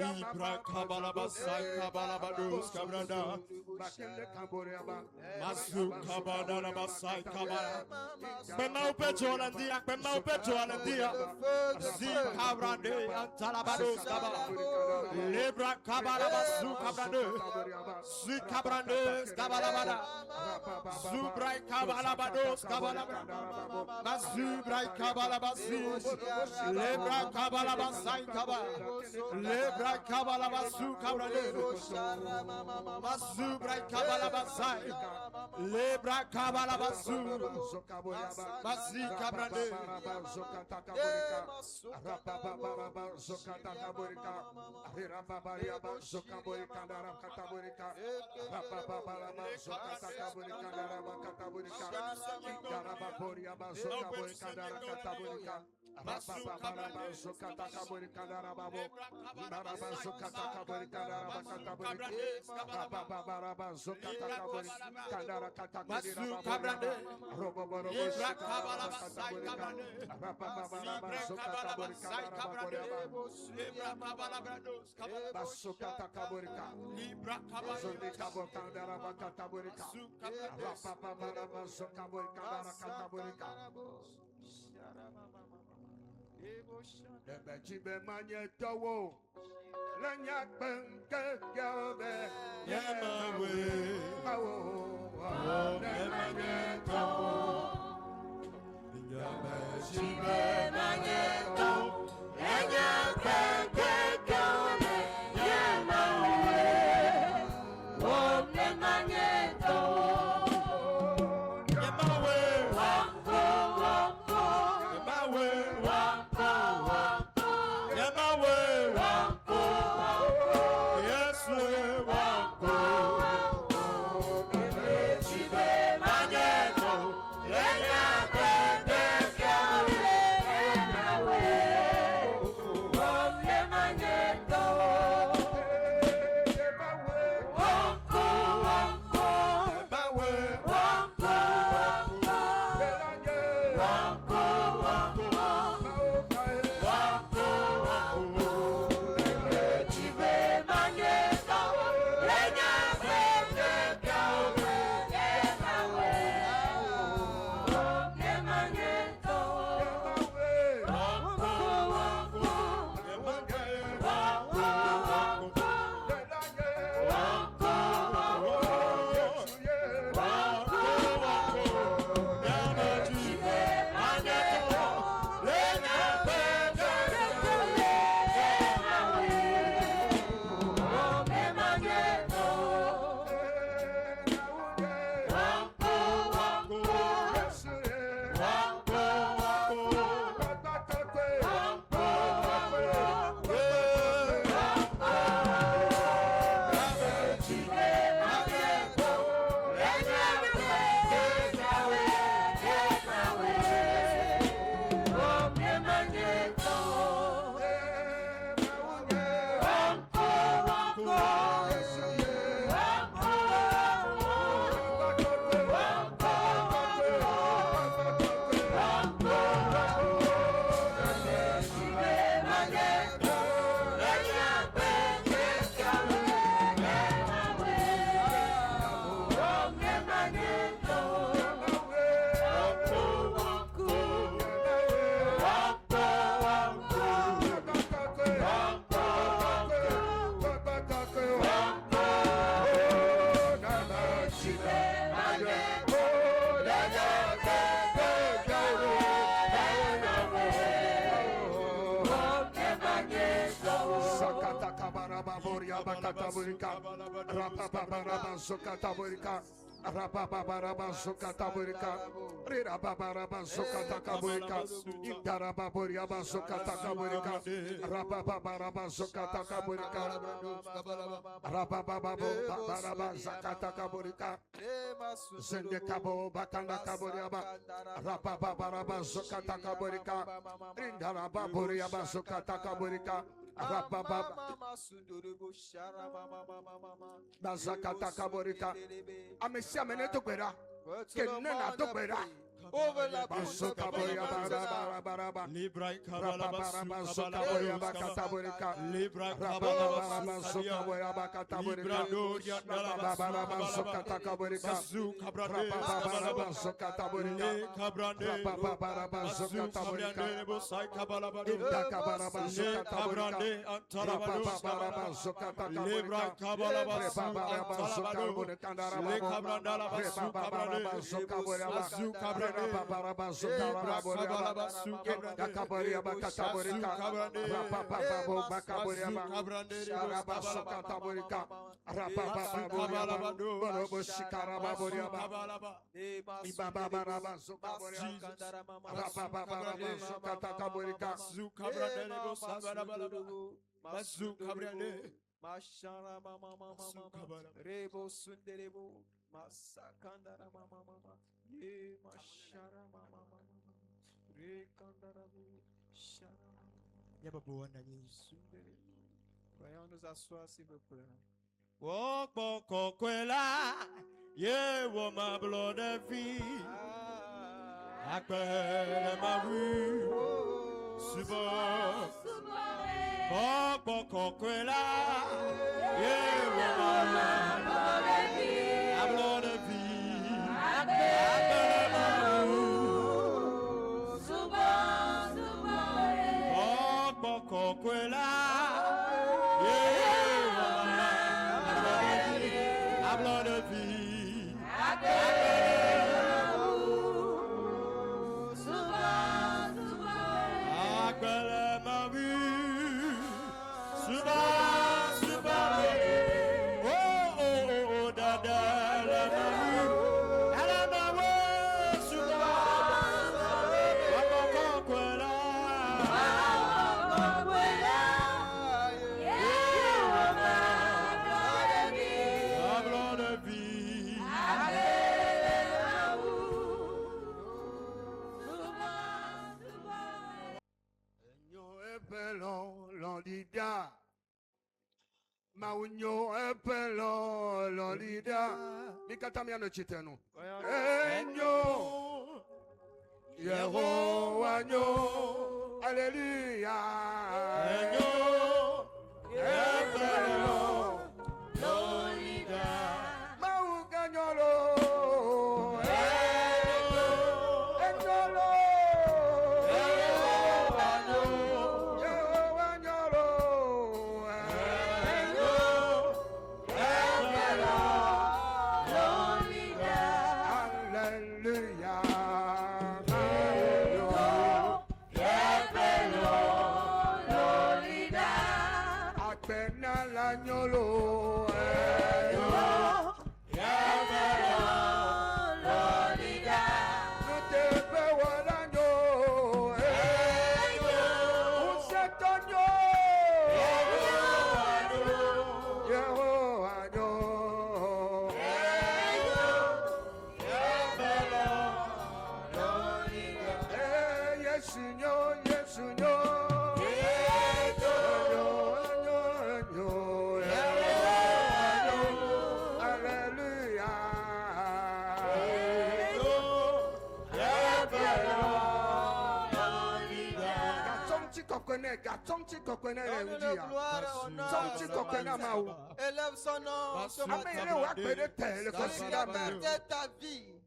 Libra Kabalabasai Kabalabados Cabranda Masu Kabalabasai Kabala Benau Pejolandia, Benau Pejolandia, Zin Cabrande, Antalabados Cabala, Libra Kabalabasu Cabrande, Zin Cabrandes Cabalabada, Zubrai Kabalabados Cabalabada, Mazubrai Kabalabasi, Libra Kabalabasai Kabala, Libra Kabalabasu Cabrande, Mazubrai Kabalabasai, Libra Kabalabasu, Masi Cabrande, Yeah. Sakata kabaraba boria bakata burika. Rapabaraba sokata burika. Rapabaraba sokata burika. Rapabaraba sokata kaburika. Indaraba boria sokata kaburika. Rapabaraba sokata kaburika. Rapabaraba zakata kaburika. Zende kabo bakanda kaburiaba. Rapabaraba sokata kaburika. Indaraba boria sokata kaburika. Bazakata kaborika. Amesia meneto kwera. Kenena to kwera. Over la basoka boya baraba libra kabala soka boya bakata borika libra kabala soka boya bakata borika baraba soka takaborika suka baraba soka taborika baraba soka taborika bosai kabala baraba soka taborika baraba soka takaborika libra kabala baraba soka borika baraba soka boya Baraba Zuka Masakandara mama mama ye mashara mama mama rekandara shara yababu na yisundere. Voyons nous asseoir s'il vous plaît. Wokbo kokwela ye wo ma blood of vie akpere ma wu subo wokbo kokwela ye wo ma blood of vie blood of vie Maunyo epelo lolida mikatami anochitenu enyo Yehovah nyo hallelujah enyo epelo lolida mauganyolo Élève son nom. Ta vie.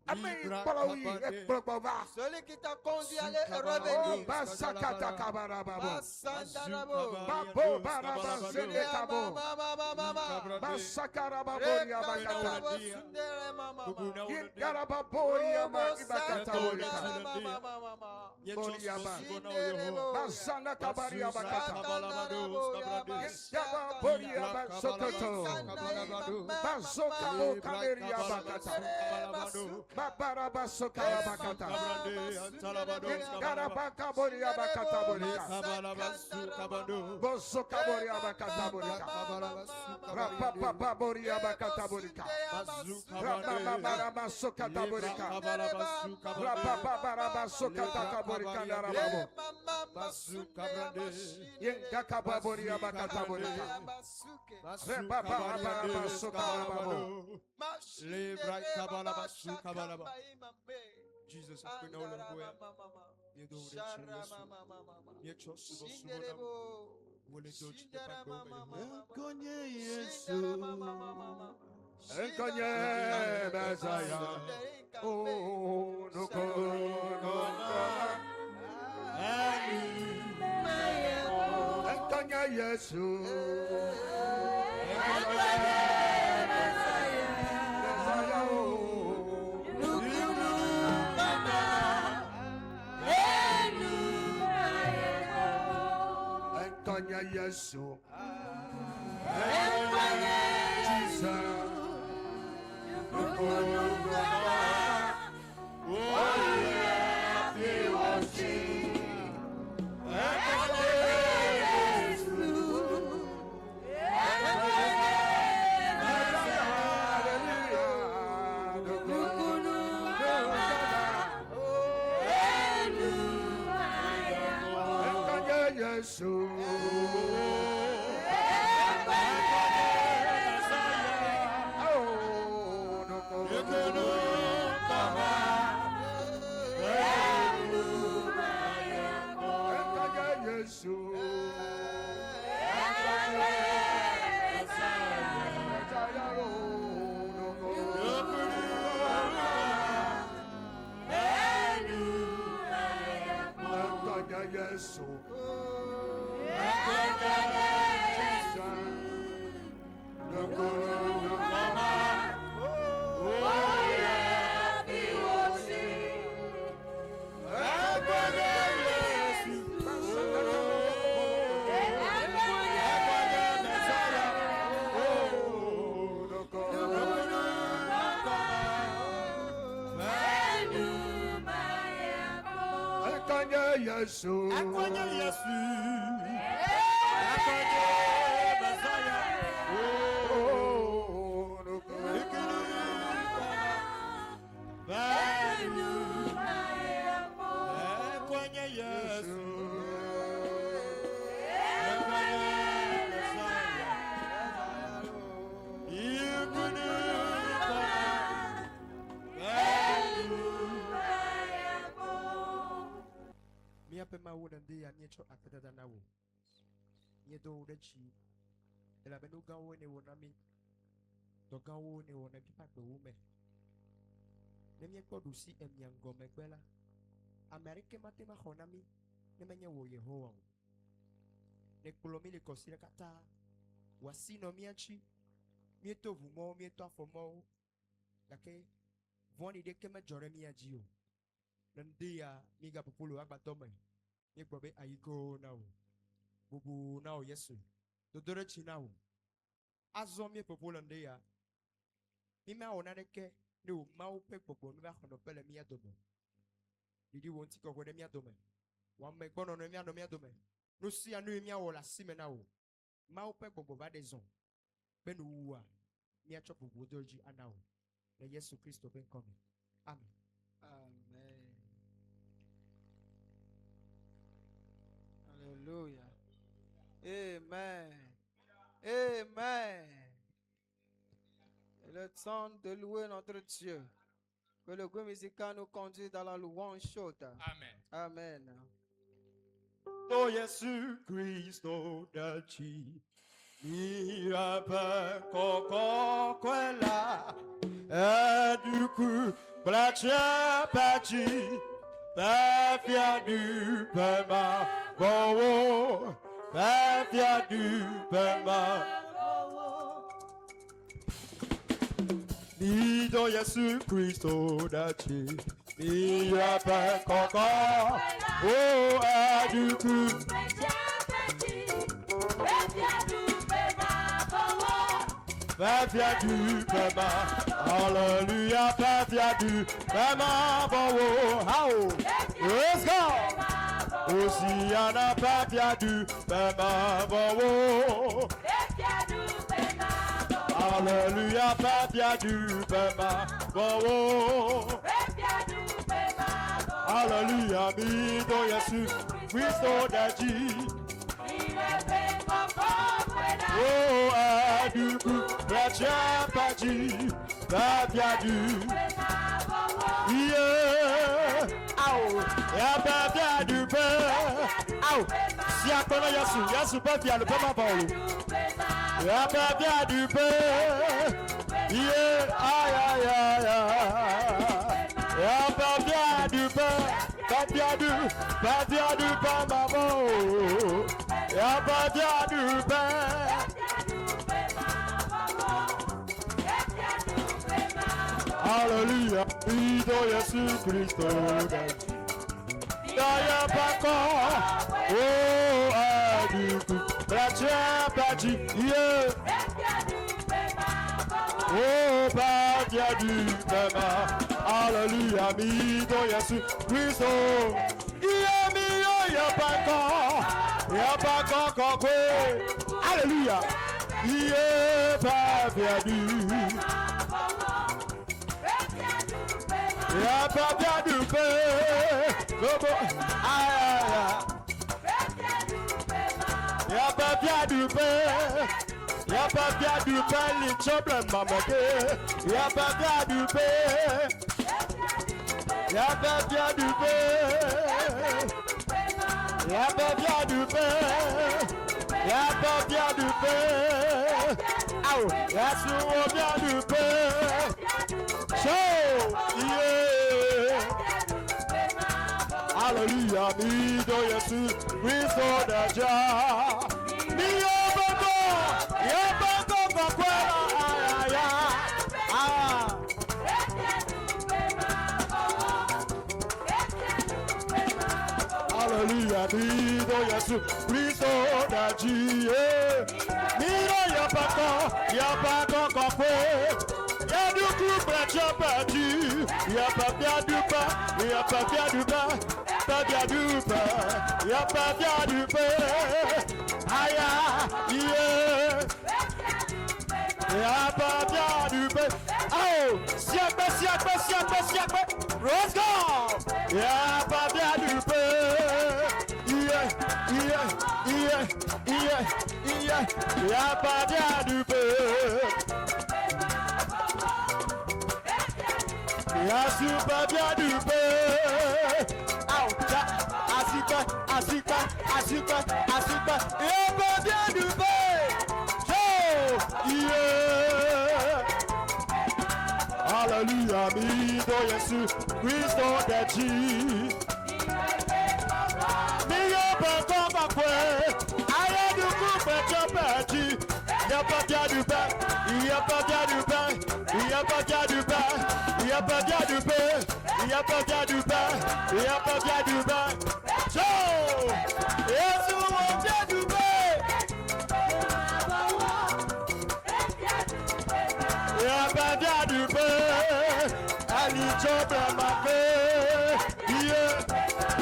Celui qui t'a conduit à revenir. Jesus, I know you do Yes, America matema honami nemenya wo Yehowa ne kpolomi le kosira kata wasino miachi mieto vumo mieto afomo dake voni de kema jore miaji o nandia miga popolo agbadome ni gbobe ayiko na o bubu na o yesu dodore chi na o azo mi popolo ndia mi ma ona de ke ne o ma o pe popo mi ba hono pele mi adomo didi wonti ko gwede mi adome wa me gbono no mi adome adome no si anu mi awo la simena o ma o pe popo ba de zon be no wu a mi a chopo bodoji ana o na Yesu Kristo ben come amen amen hallelujah amen amen. Il est temps de louer notre Dieu. Que le groupe musical nous conduise dans la louange chaude. Amen. Amen. Oh Jésus Cristo daci mira per coco quella e du coup Blanchia Pachi, Bafia du Pema, Bowo, Bafia du Pema. Nido Yesu Christo Dachi, Mia Pacoca, oh, Aduku. Bafia du Pema, Hallelujah, Bafia du Pema, Bowo, how? Let's go! Oceana, Bafia du Pema, Bowo. Hallelujah, Bafia du Pema, Bowo. Hallelujah, Mido Yesu, Christo Daji. Oh, Aduku, Bracha Paji, Bafia du. Yeah, ow, ya Bafia du Pe. Ow, si a kono Yesu, Bafia le Pema Paolo. Ya Bafia du Pe. Yeah, ay, ay, ay. Ya Bafia du Pe. Bafia du Pema Paolo. Ya Bafia du Pe. Hallelujah, Ido Yesu Christo. Daya Paco, oh, Aduku, Bracha Pachi, yeah. Oh, Bafia du Pema. Hallelujah, Ido Yesu Christo. Yeah, me, ya Paco, Coque. Hallelujah, yeah, Bafia du. Ya Bafia du Pe, ya Bafia du Pe, ya Bafia du Pe, li trouble mamade. Ya Bafia du Pe, ya Bafia du Pe, ya Bafia du Pe, ya Bafia du Pe, aou, ya Bafia du Pe. So, yeah. Hallelujah, Mido Yesu, Christo Daja. Mi Yabako, Bakwela, ah. Hallelujah, Mido Yesu, Christo Daji. Mido Yabako, Bakwela. Y'a du coup, Bracha Pachi, y'a Bafia du Pe, y'a Bafia du Pe, Bafia du Pe, y'a Bafia du Pe, aïe, yeah, y'a Bafia du Pe, oh, siakbe, let's go, y'a Bafia du Pe, y'a Bafia du Pe. Ya super bien du Pe. Aou, ya, asipa. Ya pas bien du Pe. Oh, yeah. Hallelujah, Mido Yesu, Christo Daji. Mi yo pas comme quoi. Aïe du coup, Bracha Pachi. Ya Bafia du Pe, ya Bafia du Pe, ya Bafia du Pe, ya Bafia du Pe, ya Bafia du Pe, ya Bafia du Pe. So, Yesu Bafia du Pe, ya Bafia du Pe, Ali Chope Mafe,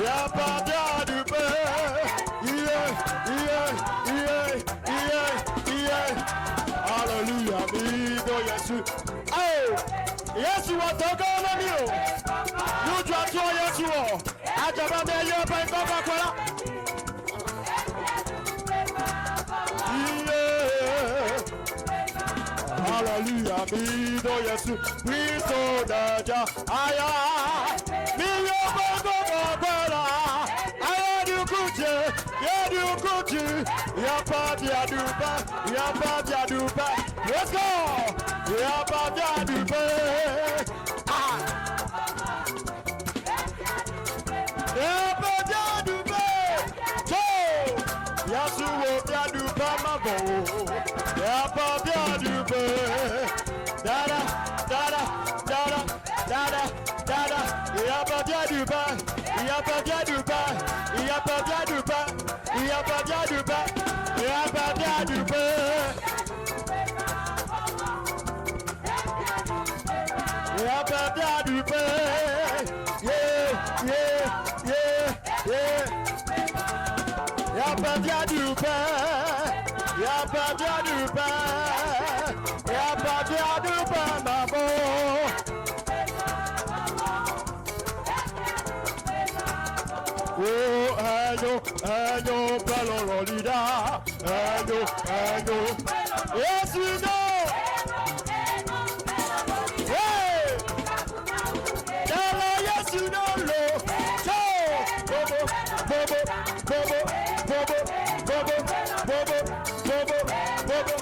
ya Bafia du Pe, Hallelujah, Mido Yesu. Oh, Yesu wa toka na mio. You drop to Yesu. Ajaba me yo pa ngoma kwala. Hallelujah, Mido Yesu. Christo Daja. Aya. Mi yo pa ngoma kwala. Aya du kuche. Ya du kuche. Ya Bafia du Pe, ya Bafia du Pe. Let's go. Ya Bafia du Pe. Ah. du pain, ma bon. Y'a pas bien du pain. Dada, dada, dada, dada, dada. Y'a pas bien du pain. Y'a pas bien du pain. Y'a pas bien du pain. Y'a pas bien du pain. Y'a pas bien du pain. Y'a pas bien du pain. Yeah, yeah, yeah, yeah. Y'a pas bien du pain. Y'a pas bien du pain. Y'a pas bien du pain, maman. Oh, ayo, ayo, balololida. Ayo, ayo. Yes, we know. Hey! Dala, yes, you know, lo. Yo! Bobo, bobo, bobo, bobo, bobo, bobo, bobo, bobo.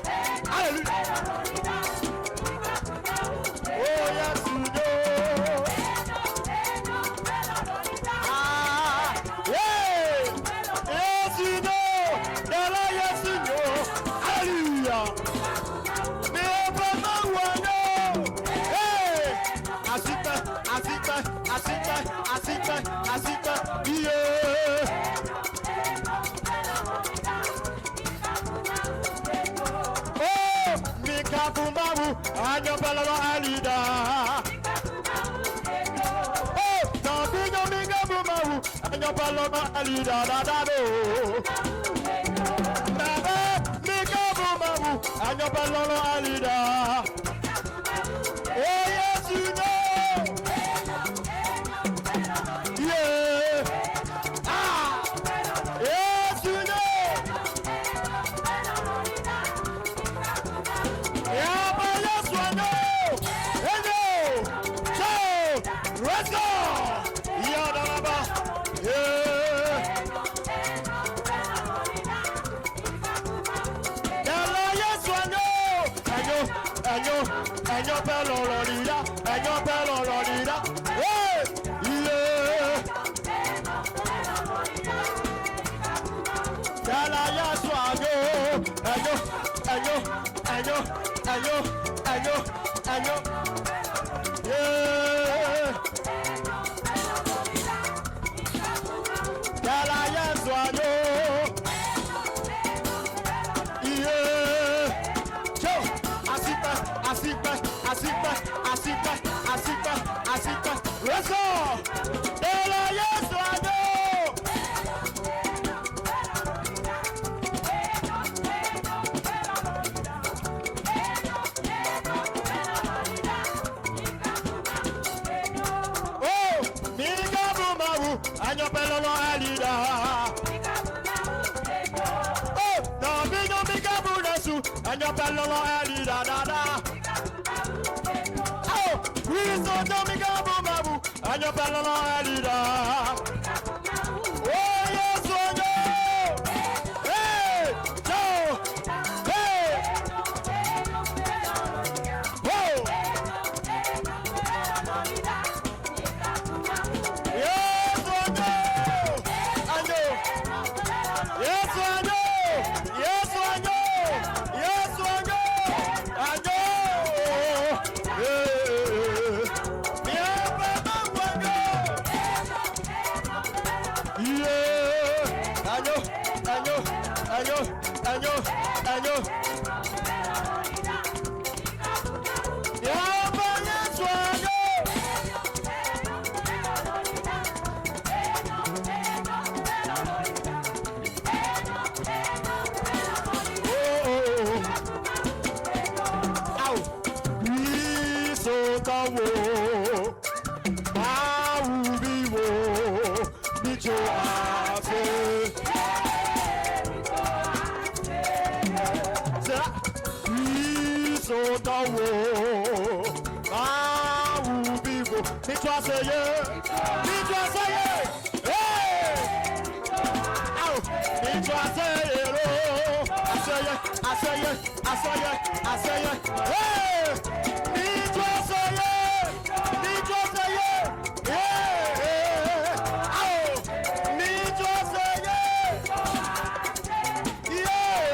Hallelujah. Oh, yes, you know. Ah, yeah! Yes, you know. Dala, yes, you know. Hallelujah. Asita, yeah. Oh, Mika Bumbabu, Anyapalama Alida. Oh, Tambino Mika Bumbabu, Anyapalama Alida, Dadado. Baba, Mika Bumbabu, Anyapalama Alida. Oh, yes, you know. Yeah. Ah. Yes, you know. Yeah, but yes, you know. Hello. So, let's go. Yeah, Baba. Yeah. Hello, yes, you know. I know, bello, lorida. I know, bello, lorida. Hey. Yeah. Dala ya swago, ayo, yeah. Dala ya swago, yeah. Yo, asita, let's go. Dala ya swago. Anyapelolo alida. Oh, no bino bika bunasu. Anyapelolo alida dada. Oh, we so no bika bumabu. Anyapelolo alida. Oh yes, oh no. Hey, no. Hey. Oh. Año. Ya vaya sueño. Au. Hizo tawo. Mau vivo. Dicho hace. Sotawo, Bibo, me trust you, hey, ow, me trust you, I say you, hey, me trust you, yeah, ow, me trust you, yeah.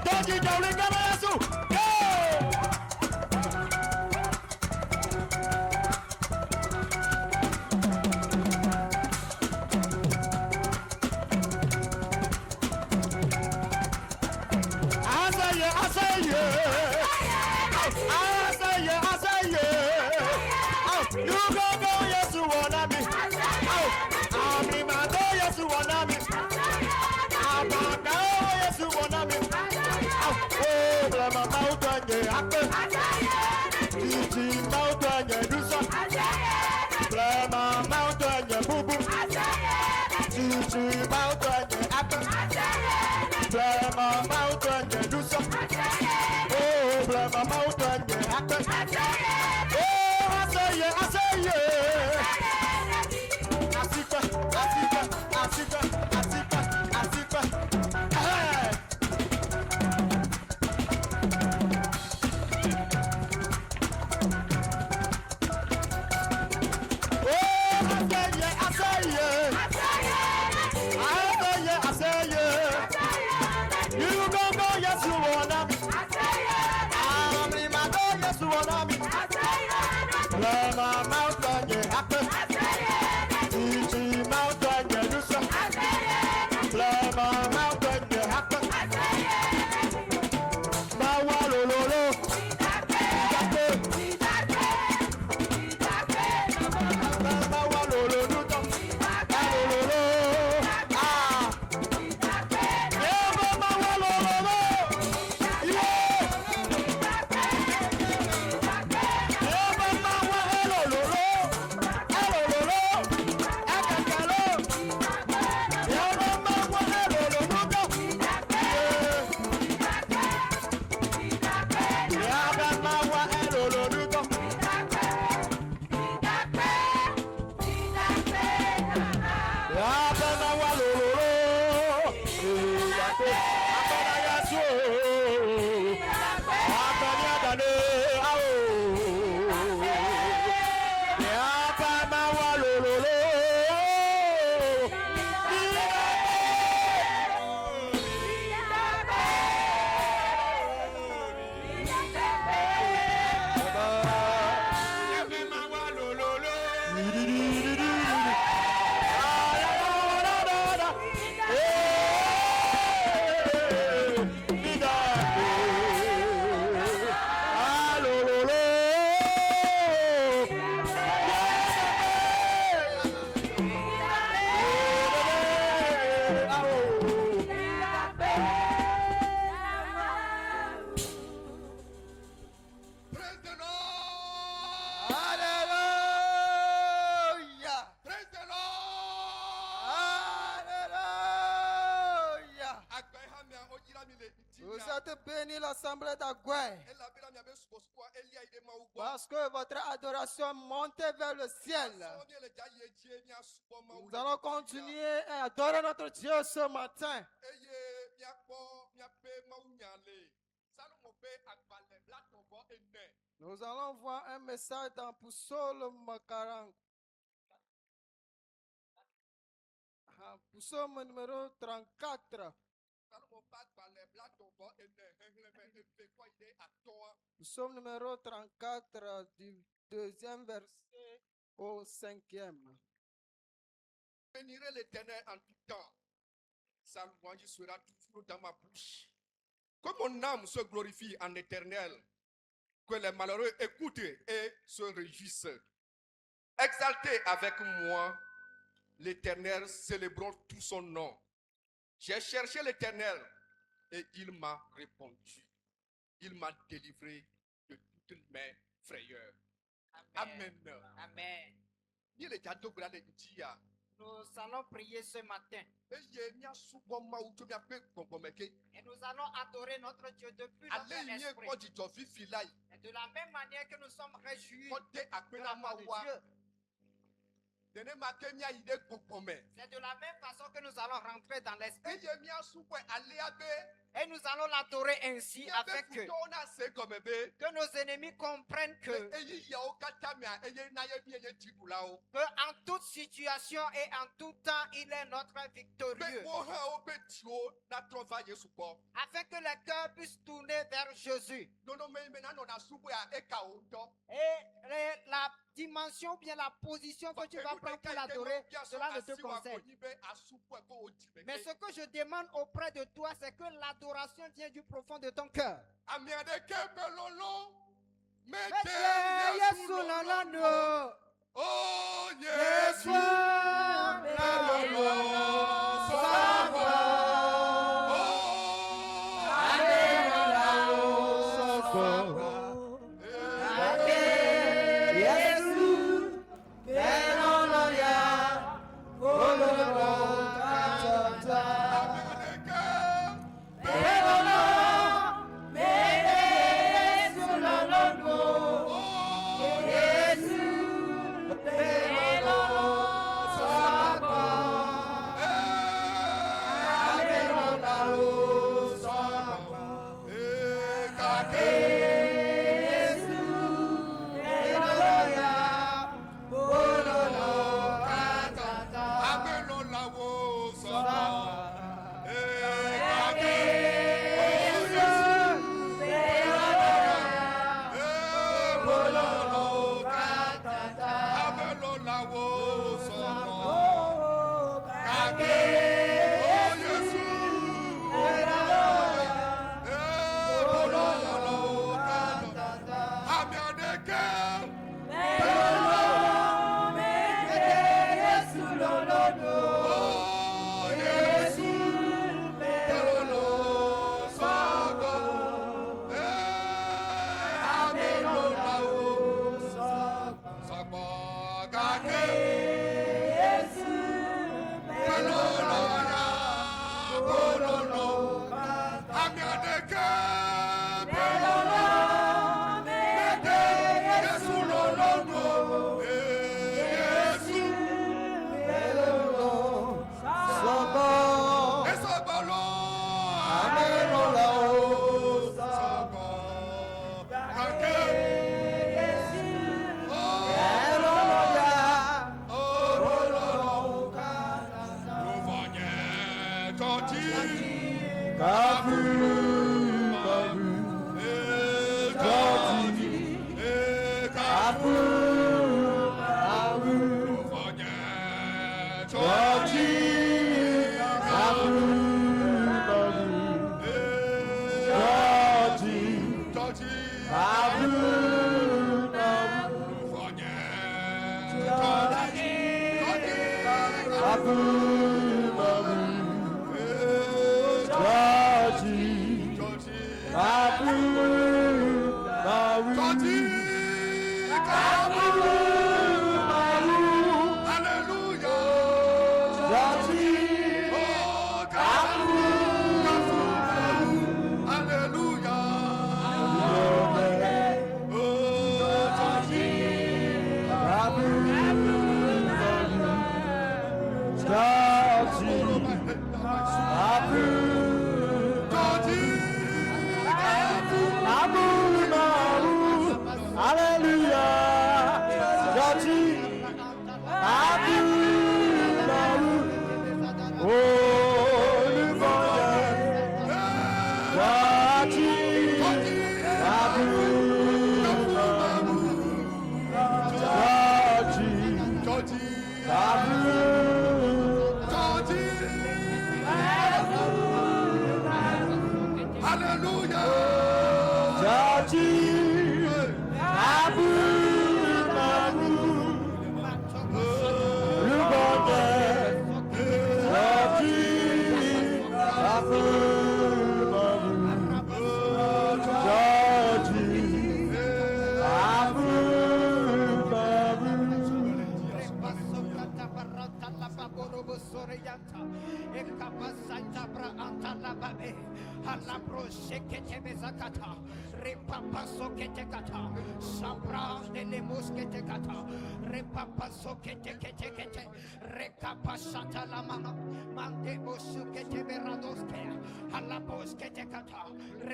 Don't you L'assemblée d'Agoué. Parce que votre adoration monte vers le ciel. Nous allons continuer à adorer notre Dieu ce matin. Nous allons voir un message dans Psaume 40. Psaume numéro 34. Psaume numéro 34 du 2e verset au 5e. Bénirai l'Éternel en tout temps. Sa louange sera toujours dans ma bouche. Que mon âme se glorifie en éternel. Que les malheureux écoutent et se réjouissent. Exaltez avec moi l'Éternel, célébrons tout son nom. J'ai cherché l'Éternel et il m'a répondu. Il m'a délivré de toutes mes frayeurs. Amen. Amen. Nous allons prier ce matin. Et nous allons adorer notre Dieu depuis notre esprit. Et de la même manière que nous sommes réjouis de la part de Dieu. C'est de la même façon que nous allons rentrer dans l'esprit. Et nous allons l'adorer ainsi afin que nos ennemis comprennent que en toute situation et en tout temps, il est notre victorieux. Afin que les cœurs puissent tourner vers Jésus. Et la dimension, bien la position que tu vas prendre pour l'adorer, cela ne te concerne. Mais ce que je demande auprès de toi, c'est que l'adoration adoration vient du profond de ton cœur. Oh, Yesu,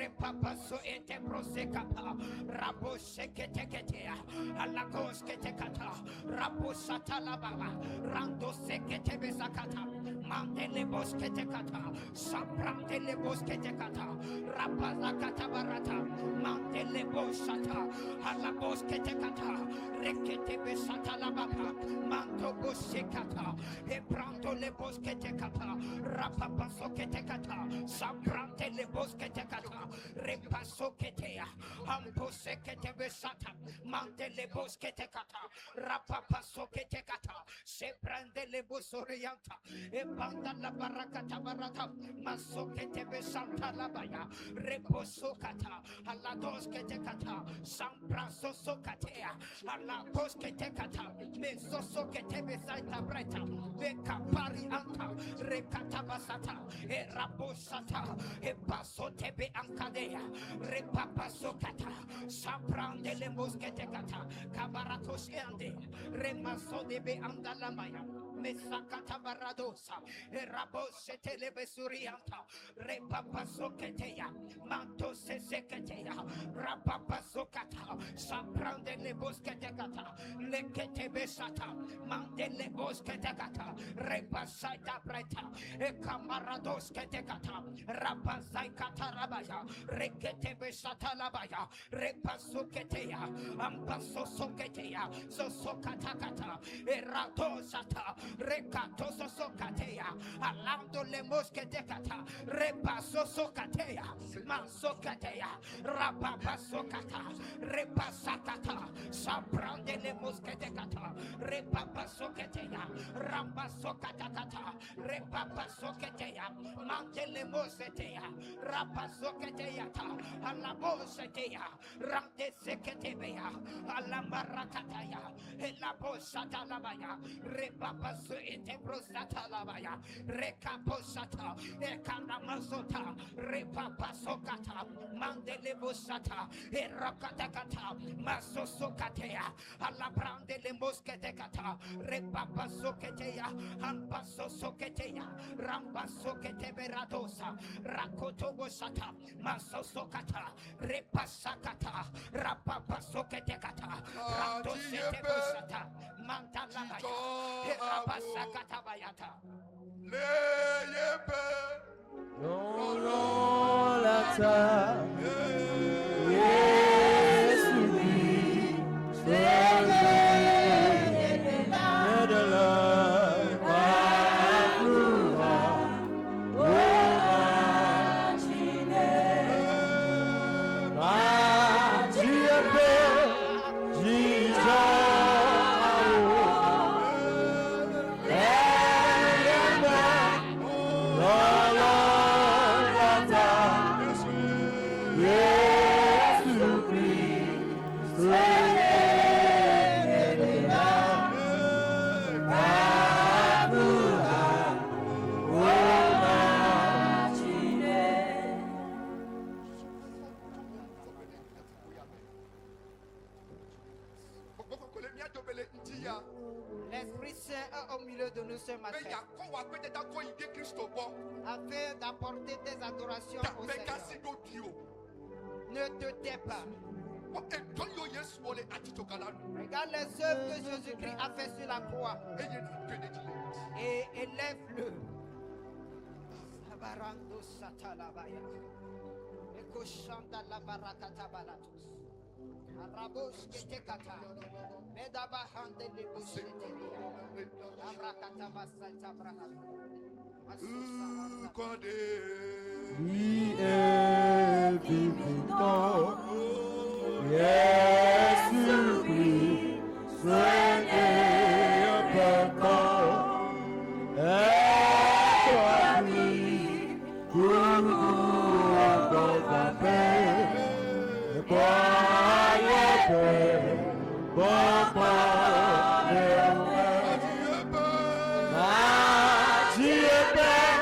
repapaso ete prosekapa, rabo seketeketea, alagos ketekata, rabo satalababa, rando sekete besakata, mandele bosketekata, sabrandele bosketekata, rapazakata barata, mandele bosata, alabos ketekata, rekete besata lababa, manto bosekata, ebrando le bosketekata, rapapaso ketekata, sabrante le bosketekata, repaso ketea, ampose ketebesata, mante le bosketekata, rapapaso ketekata, sebrande le bosorianta, ebanda la barakata barata, maso ketebesanta labaya, reposo kata, alados ketekata, sampraso sokatea, alapos ketekata, mesoso ketebesanta breta, bekapari anta, rekata basata, eraposata, epaso tebe ankadea, repapaso kata, saprande le mosketekata, kabaratos ende, remaso debe andalamaya, mesakata baradosa, erabose telebesurianta, repapaso ketea, manto seseketea, rapapaso kata, saprande le bosketekata, lekete besata, mande le bosketekata, repasata breta, ekamarados ketekata, rapasai katarabaya, rekete besata labaya, repaso ketea, ampaso soketea, sosokatakata, eratosata, rekato sosokatea, alando le mosketekata, repaso sokatea, mansokatea, rapapasokata, repasakata, sabrande le mosketekata, repapasoketea, rapasokatakata, repapasoketea, mantele mosetea, rapasoketeata, alabosetea, rante seketebea, alamarakataya, elabosata labaya, repapaso etebrosata labaya, rekaposata, ekanamasota, repapasokata, mandele bosata, erakatakata, masosokatea, alabrande le mosketekata, repapasoketea, ampasosoketea, rampasoketeberadosa, rakotobosata, masosokata, repasakata, rapapasoketekata, ratosetebosata, mantalabaya, erapasakata bayata. Non, non, la terre, Jésus Christ, c'est de l'heure, L'Esprit Saint est au milieu de nous ce matin, afin d'apporter tes adorations au Seigneur. Ne te tais pas. Regarde les œuvres que Jésus-Christ a fait sur la croix et élève-le. Sabarando satalabaya, ekoshanda la barakata balatos. Arabos ketekata, medaba hande le busheteria, abrakata basata brakata. Lui est vivant, Jésus-Christ, soignez un peuple, et toi lui, pour nous encore la paix, croyez paix, bon bonheur. Dieu est,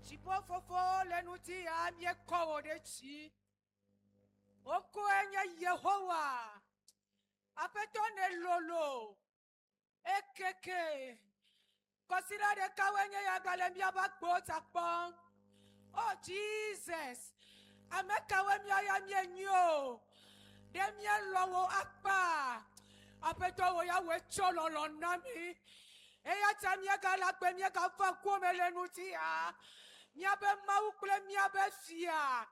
Chipofofo lenuti amye kowo de chi. Oko enya Yehowa. Apetone lolo. Ekeke. Consider the kawenye ya galembia bakbo takpon. Oh Jesus. Amekawemia ya mienyo. Demie lowo akpa. Apeto wo ya we cholo lo nami. Eya tamia gala kwe mia kafa kuome lenuti ya. Miabe maukle miabe fia.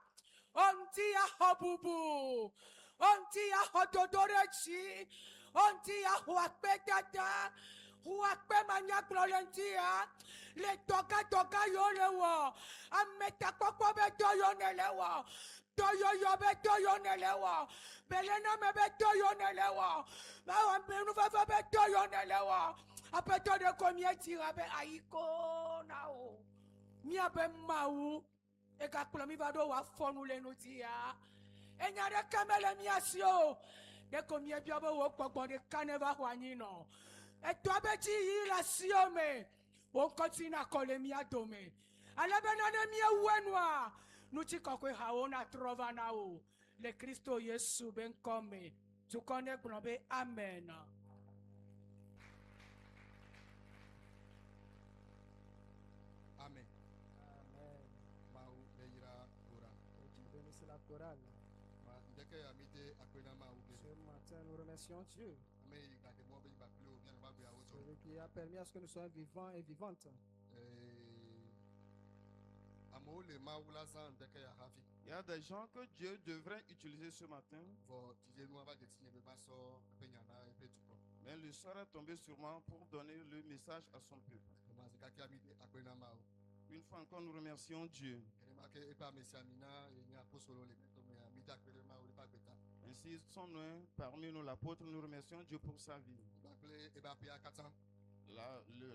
Onti ya hobubu. Onti ya hododorechi. Onti ya huakpe dada. Huakpe manya glolentia. Le toka yolewo. Ameta koko beto yonelewo. Toyo beto yonelewo. Belena me beto yonelewo. Bawa mbenu fafa beto yonelewo. Apeto de komie tirabe aiko nao. Mia be mau. Eka klomi vado wa fonu le nutia. Enya de kamele miasio. De komie biabo wo gbogbo de kaneva hwanino. E to abeti yi la siome. On continue à coller mia dome. Alabena mia wenwa. Nuti kokwe haona trova nao. Le Christo Yesu ben come. Tu connais globe amen. Amen. Amen. Mau leira ora. Dieu bénisse la chorale. Ma ndeke amite akwena mau ke. Ce matin, nous remercions Dieu. Ame ikake mo be ba plo bien ba be awoto. Celui qui a permis à ce que nous soyons vivants et vivantes. Amo le mau la san ndeke ya hafi. Il y a des gens que Dieu devrait utiliser ce matin, Vo tije nu aba de tinye be ba so penyana e pe tuko. mais le sort est tombé sur moi pour donner le message à son peuple. Ma zikake amite akwena mau. Une fois encore, nous remercions Dieu. Kene ma ke e pa mesiamina e nya apostolo le meto me amite akwena mau le pa beta. Ainsi, son nom parmi nous, l'apôtre, nous remercions Dieu pour sa vie. Ba ple e ba pe akatan.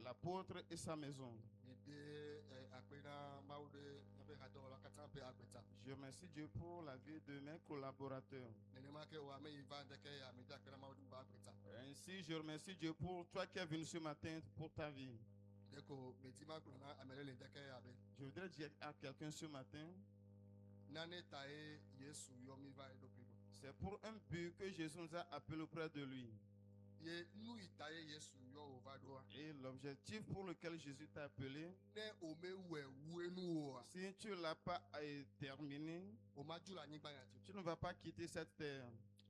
L'apôtre et sa maison. Ede akwena mau de abe hado la katan pe agbeta. Je remercie Dieu pour la vie de mes collaborateurs. Nene ma ke o ame iva ndeke ya amite akwena mau ba agbeta. Ainsi, je remercie Dieu pour toi qui es venu ce matin, pour ta vie. Deko metima kuna amele le ndeke ya be. Je voudrais dire à quelqu'un ce matin, Nane tae Yesu yomi va edo pibo. c'est pour un but que Jésus nous a appelés auprès de lui. Ye nu itaye Yesu yo ovadoa. Et l'objectif pour lequel Jésus t'a appelé, Ne ome we wenu o. si tu ne l'as pas terminé, O majula nyigba yati. tu ne vas pas quitter cette terre.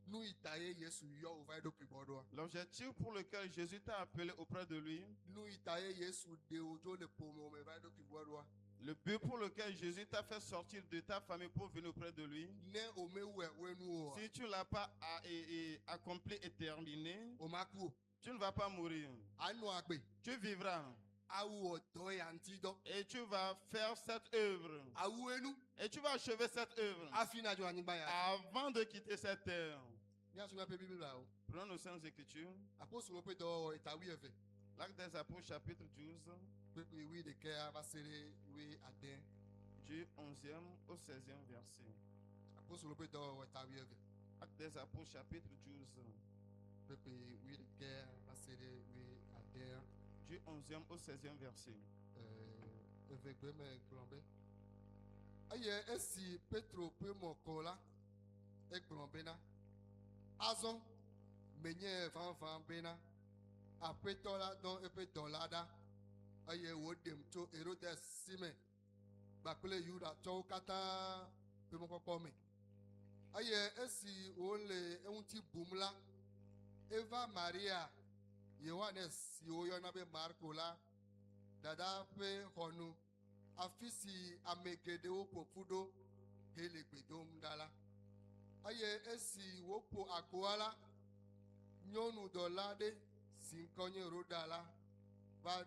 Nu itaye Yesu yo ova edo pibo doa. L'objectif pour lequel Jésus t'a appelé auprès de lui, Nu itaye Yesu de ojo le pomo me va edo pibo doa. le but pour lequel Jésus t'a fait sortir de ta famille pour venir auprès de lui, Ne ome we wenu o. si tu ne l'as pas accompli et terminé, O maku. tu ne vas pas mourir. Anu agbe. Tu vivras Awu odo yanti do. et tu vas faire cette œuvre. Awu enu. Et tu vas achever cette œuvre Afina jo anyigba yati. avant de quitter cette terre. Ni asu me pe Bible la o. Prenons nos saintes écritures. Apostolo pe do itawi efe. L'acte des apôtres chapitre 12, Pepe wi de ke avasere wi aden. du 11e au 16e verset. Apostolo pe do itawi efe. Acte des apôtres chapitre 12, Pepe wi de ke avasere wi aden. du 11e au 16e verset. Evegbe me glombe. Aye esi Petro pe mokola e glombe na. Azon menye van bena. Apetola don epe dolada. Aye wo dem to Herodes sime. Bakule Yuda to kata pe mokoko me. Aye esi ole eunti bumla. Eva Maria Yohanes yoyona be Marco la. Dada pe honu afisi amegede wopo fudo helegbedo mdala. Aye esi wopo akoala nyonu dolade sinkonye rodala va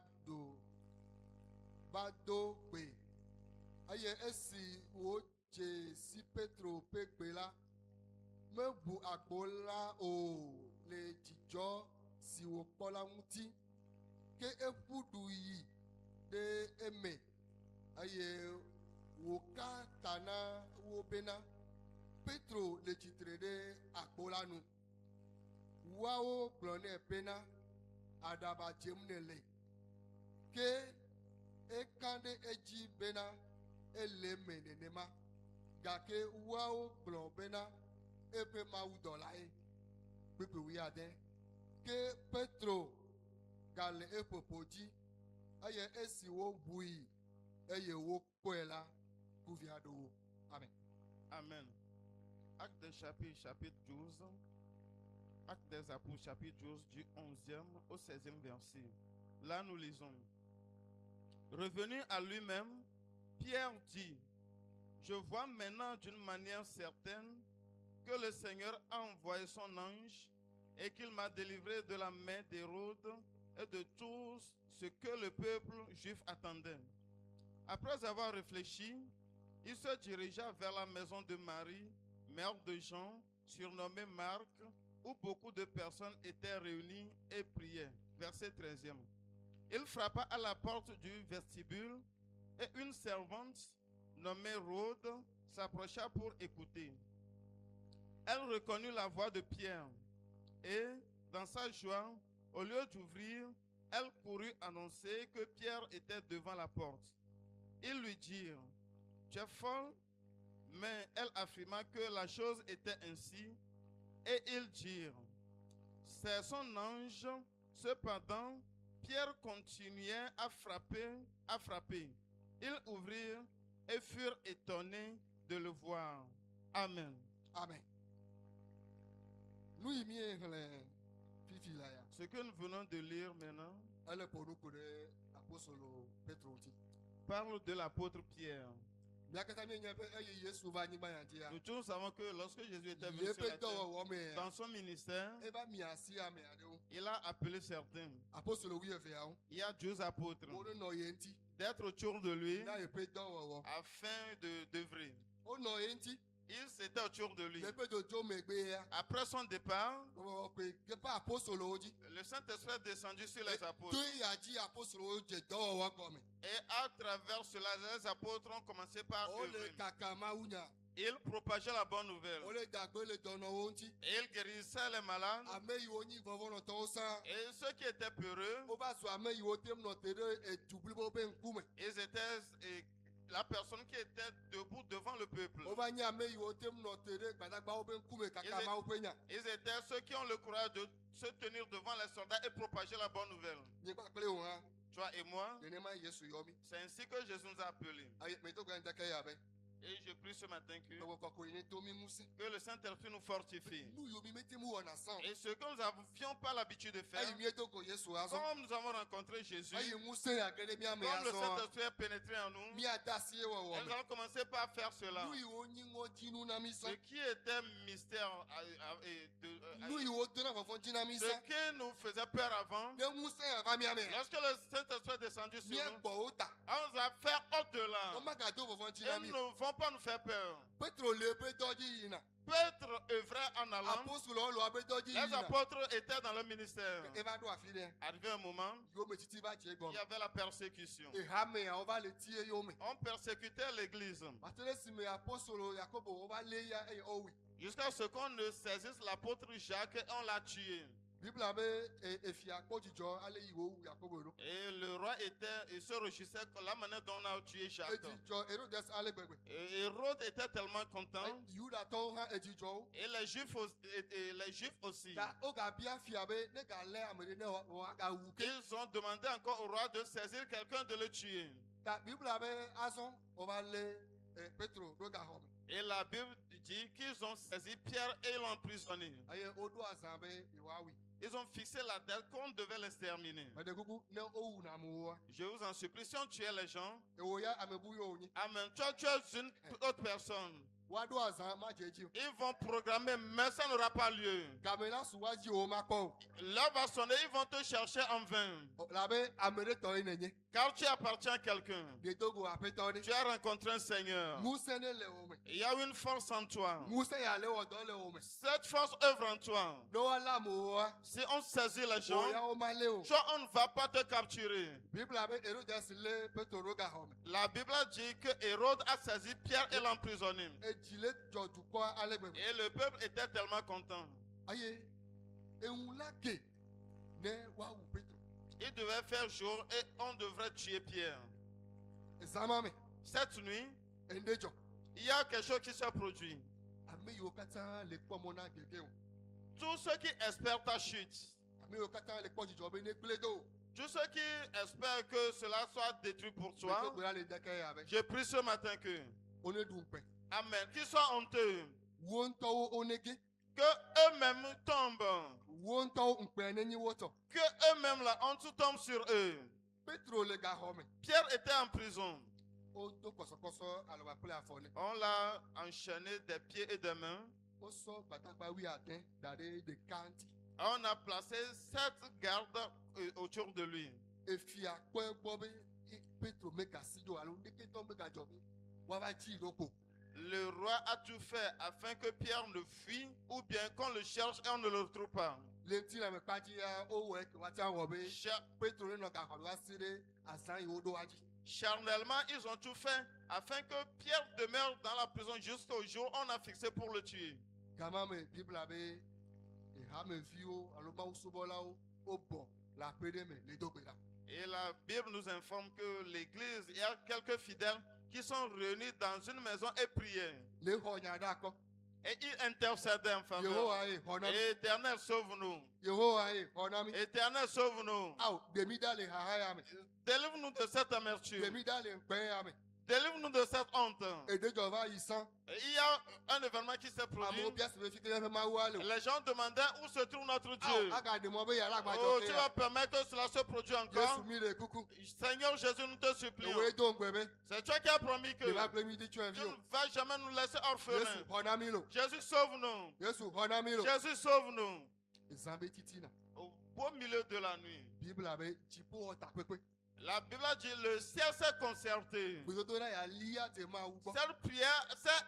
do gbe eye esi wo dze si Petro ƒe gbe la mebu agbo la o le dzidzɔ si wòkpɔ la ŋuti ke eƒu du yi ɖe eme eye wòka ta na wo bena Petro le tsitre ɖe agbo la nu. Woawo gblɔ nɛ bena aɖaba dzem nèle ke eka ɖe edzi bena ele me nenema gake woawo gblɔ bena eƒe mawudɔlae gbegbe wuiade ke Petro gale eƒoƒo dzi eye esi woʋui eye wokpɔe la kuvia ɖo wo. Amen. Amen. Acte des chapitre 12. Acte des Apôtres, chapitre 12, du 11e au 16e verset. Là, nous lisons. Revenu à lui-même, Pierre dit, je vois maintenant d'une manière certaine que le Seigneur a envoyé son ange et qu'il m'a délivré de la main d'Hérode et de tout ce que le peuple juif attendait. Après avoir réfléchi, il se dirigea vers la maison de Marie, mère de Jean, surnommée Marc, où beaucoup de personnes étaient réunies et priaient. Verset 13e. Il frappa à la porte du vestibule et une servante nommée Rhode s'approcha pour écouter. Elle reconnut la voix de Pierre et, dans sa joie, au lieu d'ouvrir, elle courut annoncer que Pierre était devant la porte. Ils lui dirent, « Tu es folle ?» Mais elle affirma que la chose était ainsi. Et ils dirent, c'est son ange. Cependant, Pierre continuait à frapper. Ils ouvrirent et furent étonnés de le voir. Amen. Amen. Nous Ce que nous venons de lire maintenant parle de l'apôtre Pierre. Nous tous savons que lorsque Jésus était venu sur la terre, dans son ministère, il a appelé certains. Il y a 12 apôtres d'être autour de lui afin d'œuvrer. Ils étaient autour de lui. Après son départ, le Saint-Esprit est descendu sur les apôtres. Et à travers cela, les apôtres ont commencé par œuvrer. Ils propageaient la bonne nouvelle. Et ils guérissaient les malades. Et ceux qui étaient peureux, ils étaient la personne qui était debout devant le peuple. Ils étaient ceux qui ont le courage de se tenir devant les soldats et propager la bonne nouvelle. Toi et moi, c'est ainsi que Jésus nous a appelés. Et je prie ce matin que le Saint-Esprit nous fortifie. Et ce que nous n'avions pas l'habitude de faire, comme nous avons rencontré Jésus, comme le Saint-Esprit est pénétré en nous, et nous allons commencer par faire cela. Ce qui était mystère, ce qui nous faisait peur avant, lorsque le Saint-Esprit est descendu sur nous, on nous a fait au-delà. Et nous ne vont pas nous faire peur. Petre œuvrait en allant. Les apôtres étaient dans le ministère. Arrivé un moment, il y avait la persécution. On persécutait l'église. Jusqu'à ce qu'on ne saisisse l'apôtre Jacques et on l'a tué. Et le roi il se réjouissait de la manière dont on a tué Jacques. Et Hérode était tellement content. Et les Juifs aussi. Ils ont demandé encore au roi de saisir quelqu'un de le tuer. Et la Bible dit qu'ils ont saisi Pierre et l'ont emprisonné. Ils ont fixé la date qu'on devait l'exterminer. Je vous en supplie, si on tuait les gens, amen, toi tu es une autre personne. wado azan ma jeji Ils vont programmer, mais ça n'aura pas lieu. gamela suwaji o ma ko L'heure va sonner, ils vont te chercher en vain. labe amere to inenye Car tu appartiens à quelqu'un. de togo apetoni Tu as rencontré un Seigneur. musene le ome Il y a une force en toi. muse ya le odo le ome Cette force œuvre en toi. do wala mo wa Si on saisit les o gens, ya o ma le o toi, on ne va pas te capturer. bible abe erodes le petro ga home La Bible dit que Hérode a saisi Pierre et l'a emprisonné. ejile jodu ko alegbe Et le peuple était tellement content. aye ehun lake ne wa wu petro Il devait faire jour et on devrait tuer Pierre. ezamame Cette nuit, endejo il y a quelque chose qui s'est produit. ame yo kata le pomona gege o Tous ceux qui espèrent ta chute, ame yo kata le pojijo be ne gledo tous ceux qui espèrent que cela soit détruit pour toi, to gbera le deke ya be je prie ce matin que, one du pe Amen, qu'ils soient honteux, wo nto onege que eux-mêmes tombent, wo nto npe nenyi woto que eux-mêmes la honte tombe sur eux. petro le ga home Pierre était en prison. o to kosokoso aloba pele afone On l'a enchaîné des pieds et des mains. o so batakpa wi aten dare de kanti On a placé 7 gardes autour de lui. efi akpo egbo be petro me ka sido alo ndeke to me ka jo be wa ba ji roko Le roi a tout fait afin que Pierre ne fuit ou bien qu'on le cherche et on ne le retrouve pas. le ti la me pati ya o we ke wa ta wo be Cha- petro le no ka ho wa sire asan yo do waji Charnellement, ils ont tout fait afin que Pierre demeure dans la prison jusqu'au jour où on a fixé pour le tuer. kama me bible abe e ha me fi o alo ma usubola o bo la pede me le do gbera Et la Bible nous informe que l'église, il y a quelques fidèles qui sont réunis dans une maison et priaient. le ho nya da ko Et ils intercédaient en faveur. yehowa e honami Éternel, sauve-nous. yehowa e honami Éternel, sauve-nous. aw demi da le ha ha ya me Délivre-nous de cette amertume. demi da le npe ya me Délivre-nous de cette honte. e de jo va isan Et il y a un événement qui s'est produit. amo bia se me fi ke fe ma wa le Les gens demandaient où se trouve notre aw Dieu. aga de mo be ya la gba Oh, jo tu ke vas ya permettre que cela se produise Jesu encore. mi le kuku Seigneur Jésus, nous te supplions. ewe do ngbebe C'est toi qui as promis que le ba ple mi di tu en tu vi ne o vas jamais nous laisser Jesu orphelins. honami lo Jésus, sauve-nous. Jesu honami lo Jésus, sauve-nous. zambe titina Au beau milieu de la nuit. bible abe jipo o ta pepe La Bible dit le ciel s'est concerté. gbedodo na ya liya te ma wu gbo Cette prière s'est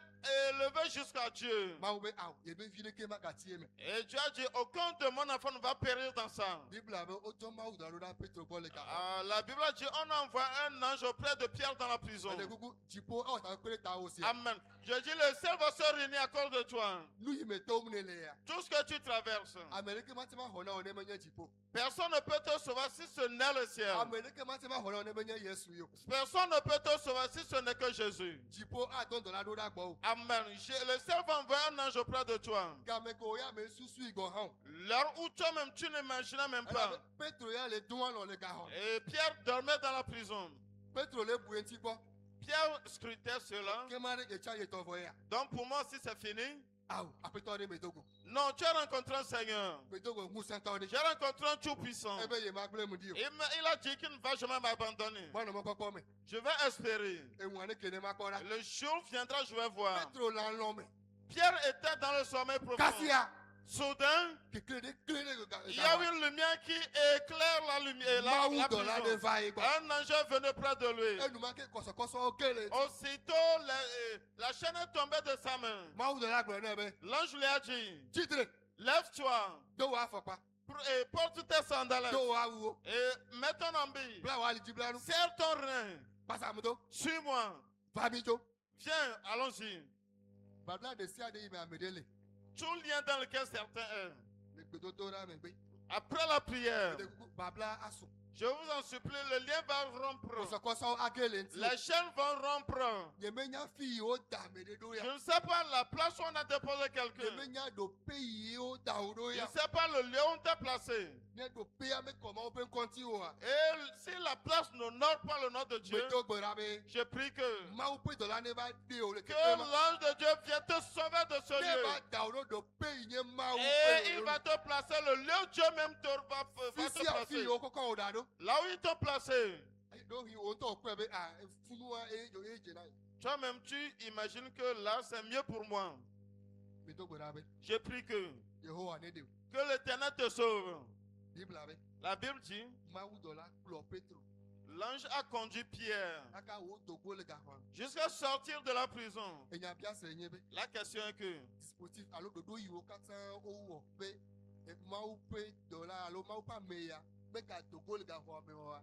élevée jusqu'à Dieu. ma wu be aw ebe fi ne ke ma ka tie me Et Dieu a dit, aucun de mon enfant ne va périr dans ça. bible abe o to ma wu da lo da petro bo le ka Ah, la Bible dit, on a envoyé un ange auprès de Pierre dans la prison. ele kuku jipo o ta pele ta o si Amen. Je dis, le ciel va se réunir à cause de toi. lu yi me to mu ne le ya Tout ce que tu traverses, amerike ma te ma hona o ne menye jipo personne ne peut te sauver si ce n'est le ciel. amerike ma te ma hona o ne menye yesu yo Personne ne peut te sauver si ce n'est que Jésus. jipo a don do la do da gbo o Amen. Le ciel va envoyer un ange auprès de toi. ga me ko ya me susu igo han L'heure où toi-même, tu n'imaginais même pas. petro ya le dun lo le ga han Et Pierre dormait dans la prison. petro le bu enti gbo Pierre scrutait cela. ke ma re e cha ye to vo ya Donc pour moi, si c'est fini, aw apeto re me dogo non, tu as rencontré un Seigneur. me dogo mu santo ni J'ai rencontré un Tout-Puissant. ebe ye ma gble mu di o Il a dit qu'il ne va jamais m'abandonner. bona mo koko me Je vais espérer. e won ne kene ma ko ra Le jour viendra, je vais voir. petro la lo me Pierre était dans le sommeil profond. kasia Soudain, ke klede ga il y a une lumière qui éclaire la lumière. ma wu do la de prison. va igbo Un ange est venu près de lui. enu ma ke kosokoso o kele Aussitôt, la chaîne est tombée de sa main. ma wu do la gbo na be L'ange lui a dit, titre lève-toi do wa fopa et porte tes sandales do wa wu et mets ton habit. bla wa li jibla nu Serre ton rein. pasa mu do Suis-moi. va mi jo Viens, allons-y. babla de sia de me amedele Tout lien dans lequel certains est. le gbedodo ra me gbe Après la prière, de kuku babla asu je vous en supplie, le lien va rompre. kosokoso akele nti Les chaînes vont rompre. ye menya fi o da me de do Je ya ne sais pas la place où on a déposé ye quelqu'un. menya do pe o da o do Je ya ne sais pas le lieu où on t'a placé. ne do pe ya me comment on peut konti o a Et si la place n'honore pas le nom de Dieu, me do gbera be je prie que ma wu pe do la ne ba de o le que ke ma l'ange de Dieu vienne te sauver de ce ne ba lieu. da o do pe ye ma wu Et il va te placer le lieu où Dieu même va te fisi a fi placer. o koko o da do Là où il t'a placé. do hi o to pe be a funu wa e jo e je na Toi-même, tu imagines que là, c'est mieux pour moi. Meto gbera be. Je prie que Yehowa ne de. l'Éternel te sauve. Bible abe. La Bible dit, Mawu dɔ la kplɔ Petro. l'ange a conduit Pierre Aka wo dogo le gaxɔa me. jusqu'à sortir de la prison. Enya bia se nye be. La question est que, Dispositif alo dodo yiwo katã wowɔ be Mawu ƒe dɔla alo Mawu ƒe ameya be gadogo le gaxɔa me wa.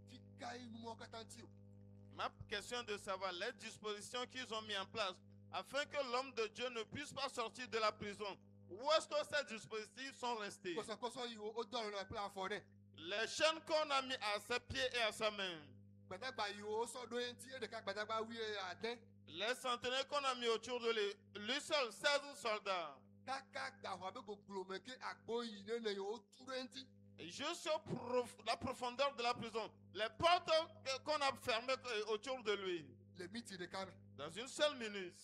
Fi kae numɔwo katã ŋuti o. ma question de savoir les dispositions qu'ils ont mis en place afin que l'homme de Dieu ne puisse pas sortir de la prison. Où est-ce que ces dispositifs sont restés? Kɔsɔkɔsɔ yiwo wo dɔ lɔnà kple afɔ ne. Les chaînes qu'on a mis à ses pieds et à sa main. Gbadagba yiwo wosɔ ɖo eŋuti eɖeka gbadagba 8 Les sentinelles qu'on a mis autour de lui, lui seul, 16 soldats. kaka gaxɔa be goglo me ke agbo yi ne le yiwo tu ɖe eŋuti. Et juste la profondeur de la prison, les portes qu'on a fermées autour de lui. Le miti ɖeka me. Dans une seule minute,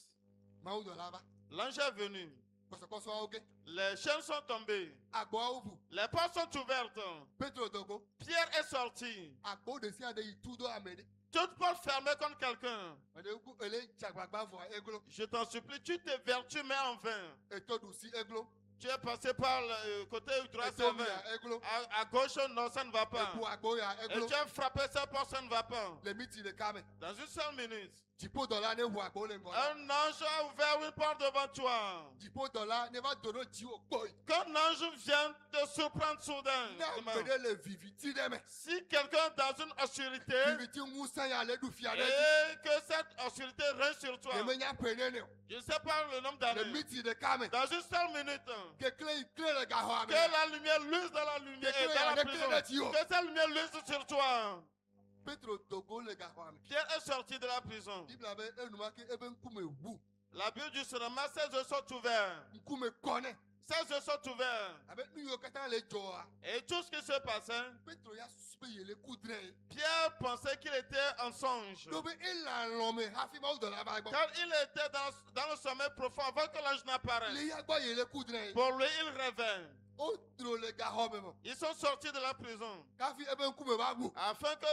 Mawu dɔla va. l'ange est venu. Kɔsɔkɔsɔawo ke. Les chaînes sont tombées. Agboawo ʋu. Les portes sont ouvertes. Petro dogo. Pierre est sorti. Agbo ɖe sia ɖe yi tu ɖo ame ɖe. Toute porte fermée contre quelqu'un. Ame ɖe ku ele dzagbagba vɔa eglo. Je t'en supplie, tu t'es vertu, mais en vain. Eto ɖusi eglo. Tu es passé par le côté droit, c'est Eto vain. mia eglo. À gauche, non, ça ne va pas. Eku agbo ya Et eglo. tu as frappé cette porte, ça ne va pas. Le miti ɖeka me. Dans une seule minute, Dziƒo dɔla ne ʋu agbo le ŋgɔ la. un ange a ouvert une porte devant toi. Dziƒo dɔla ne va do ɖo dziwò kpɔe. Qu'un ange vienne te surprendre soudain. Ne ame ɖe le viviti ɖe me. Si quelqu'un est dans une obscurité Viviti ŋusẽ ya le ɖu fia ɖe dzi. et que cette obscurité règne sur toi, Ne menya ƒe nene o. je ne sais pas le nombre Le d'années, miti ɖeka me. dans une seule minute, Kekle yi kle le gaxɔa que me. la lumière luise dans la lumière et Que dans la la prison. lumière luise. Que cette lumière luise sur toi. Petro dogo le gaxɔa me. Pierre est sorti de la prison. Bible abe enumake ebe ŋkume ʋu. La Bible dit seulement ses yeux sont ouverts. Ŋkume kɔnɛ. Ses yeux sont ouverts. Abe nu yiwo katã le dzɔa. Et tout ce qui se passait, Petro ya susu be yele ku drɛ ye. Pierre pensait qu'il était en songe. Do be ele alɔ̃ me hafi Mawu dɔla va gbɔ. Car il était dans le sommeil profond avant que l'ange n'apparaisse. Le ya gbɔ yele ku drɛ ye. Pour lui, il rêvait. O dro le gaxɔ me me. Ils sont sortis de la prison Kafi ebe ŋkume va ʋu. afin que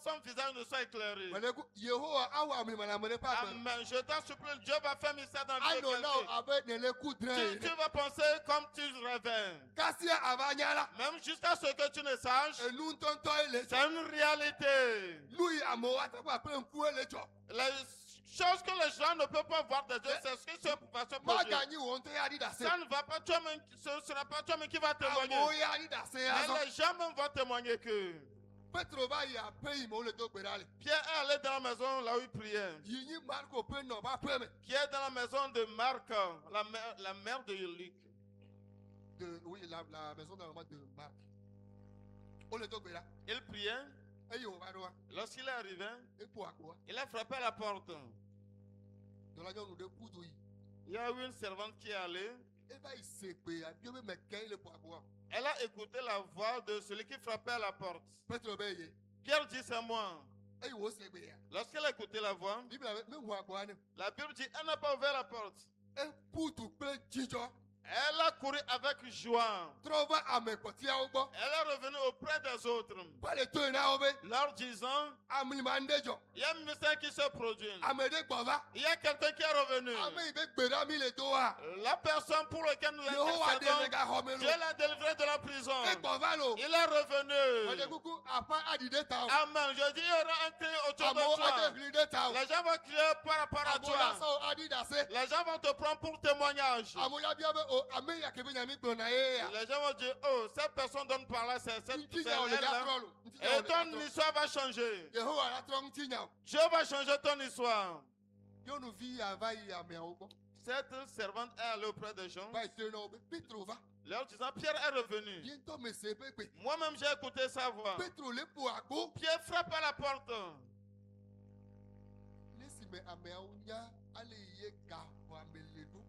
son visage ne soit éclairé. Mene ku Yehowa awɔ amelimanyame ɖe ƒe agbe. Amen. Je t'en supplie, Dieu va faire mystère dans Dieu. Anɔ na wo abe ne le ku drɛ Tu ye. vas penser comme tu rêvais. Kasia ava nya la. Même jusqu'à ce que tu ne saches, Enu ŋutɔŋutɔ ye le c'est dzɔ. une réalité. Nu yi amewo ate ƒe aƒe ŋkue le dzɔ. Les choses que les gens ne peuvent pas voir de Dieu, c'est ce qui va se produire. Maganyi wo ŋutɔ ya ɖi ɖase. Ça ne va pas, toi-même, ce ne sera pas toi-même qui va Amewo témoigner. ya ɖi ɖase Mais azɔ. les gens même vont témoigner que Petro va yi aƒe yi me wole do gbe ɖa le. Pierre est allé dans la maison là où il priait. Yi nyi Marko ƒe nɔ ƒe aƒe me. Qui est dans la maison de Marc, la mère de Luc. Oui, la maison de la maman de Marc. Wole do gbe ɖa. Il priait. Eye wo va ɖoa. Lorsqu'il est arrivé, Eƒo agboa. il a frappé à la porte. Dɔlanyɔnu ɖe ku do yi. Il y a eu une servante qui est allée. Eva yi se gbe abia be me ke le ƒo agboa. Elle a écouté la voix de celui qui frappait à la porte. Petro be ye. Pierre dit, c'est moi. Eye wo se gbe ya. Lorsqu'elle a écouté la voix, Bible abe me ʋu agboa ne. la Bible dit, elle n'a pas ouvert la porte. Eƒu du kple dzidzɔ. Elle a couru avec joie. Trɔ va ame kpɔtɔeawo gbɔ. Elle est revenue auprès des autres, Va le toe na wo be. leur disant, Amlima ŋɖe dzɔ. il y a un mystère qui se produit. Ame ɖe gbɔ va. Il y a quelqu'un qui est revenu. Ame yi be gbe ɖa mi le doa. La personne pour laquelle nous Yehowa ɖe le intercédons, gaxɔ me Dieu lo. l'a délivré de la prison. Egbɔ va lo. Il est Mede revenu. kuku aƒe aɖi ɖe ta o. Amen. Je dis, il y aura un cri autour Amewo de ade toi. ʋli ɖe ta o. Les gens vont crier par rapport à Amewo toi. la sɔ aɖi ɖase. Les gens vont te prendre pour témoignage. Amewo ya bia be o ame ya ke be nyami gblɔ na ye ya. Les gens vont dire, oh, cette personne donne par là, c'est Ŋuti nya o le elle. ga Hein. trɔ lo. Ŋuti nya o Et le ga ton trɔ. histoire va changer. Yehowa la trɔ ŋuti nya o. Dieu va changer ton histoire. Nyɔnuvi ya va yi ameawo gbɔ. Cette servante est allée auprès des gens, Va yi te na wo be Petro va. leur disant, Pierre est revenu. Ye ŋutɔ me se be gbe. Moi-même, j'ai écouté sa voix. Petro le ƒo agbo. Pierre frappe à la porte. Ne si me ameawo nya ale yi ye gaxɔa me le ɖo.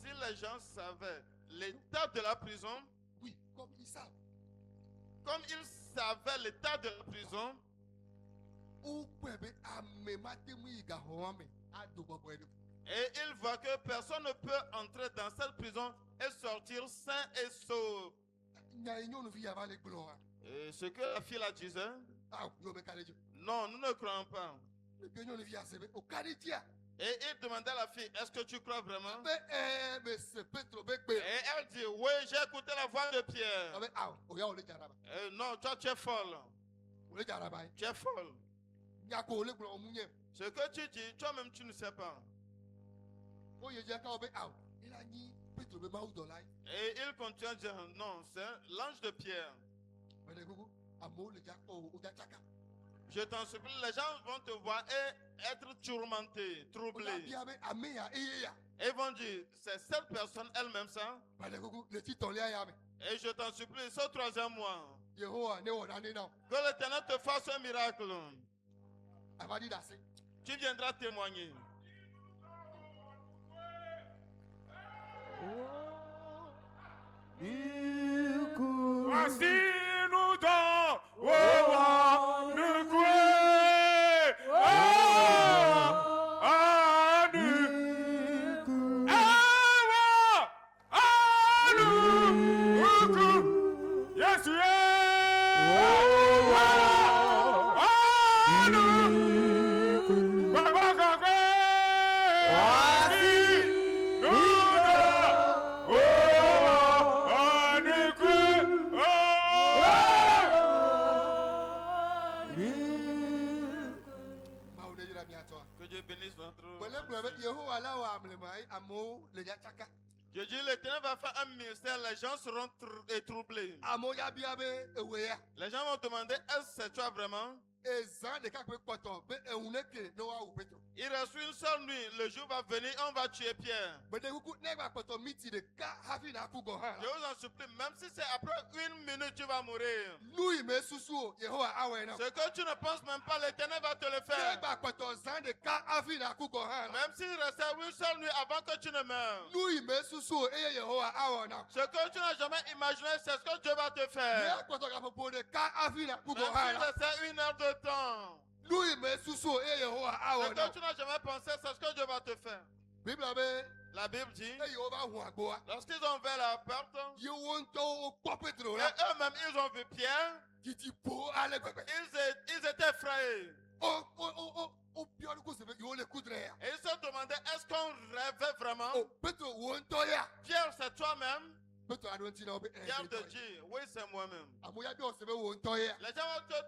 Si les gens savaient l'état de la prison, Oui, comme ils savent. comme ils savaient l'état de la prison, Wokpɔe be ame ma te ŋu yi gaxɔa me ado bɔbɔe ɖo. et ils voient que personne ne peut entrer dans cette prison et sortir sain et sauf. Nya ye nyɔnuvi ya va le gblɔa. Et ce que la fille la disait, Ah, yo be ka ɖe dzi. non, nous ne croyons pas. Ne ke nyɔnuvi ya se be o ka ɖe dzia. Et il demandait à la fille, est-ce que tu crois vraiment? Mais c'est Pétro Pékpé. Et elle dit, oui, j'ai écouté la voix de Pierre. Non, toi tu es folle. Tu es folle. Ce que tu dis, toi-même tu ne sais pas. Et il continue à dire, non, c'est l'ange de Pierre. Je t'en supplie, les gens vont te voir et être tourmentés, troublés. Et vont dire, c'est cette personne elle-même ça. Et je t'en supplie, ce troisième mois, que l'Éternel te fasse un miracle. Tu viendras témoigner. Voici nous dans nous couer à nous yes Que Dieu bénisse votre Je dis, l'Éternel va faire un ministère, les gens seront troublés. Les gens vont demander, est-ce que c'est toi vraiment? Il reste une seule nuit, le jour va venir, on va tuer Pierre. Je vous en supplie, même si c'est après une minute, tu vas mourir. Ce que tu ne penses même pas, l'Éternel va te le faire. Même s'il restait une seule nuit avant que tu ne meurs. Ce que tu n'as jamais imaginé, c'est ce que Dieu va te faire. Même s'il restait une heure de temps. Ce que tu n'as jamais pensé, c'est ce que Dieu va te faire. La Bible dit, lorsqu'ils ont ouvert la porte, et eux-mêmes ils ont vu Pierre, ils étaient effrayés. Et ils se demandaient, est-ce qu'on rêvait vraiment? Pierre, c'est toi-même? Pierre te dit, oui, c'est moi-même. Les gens vont te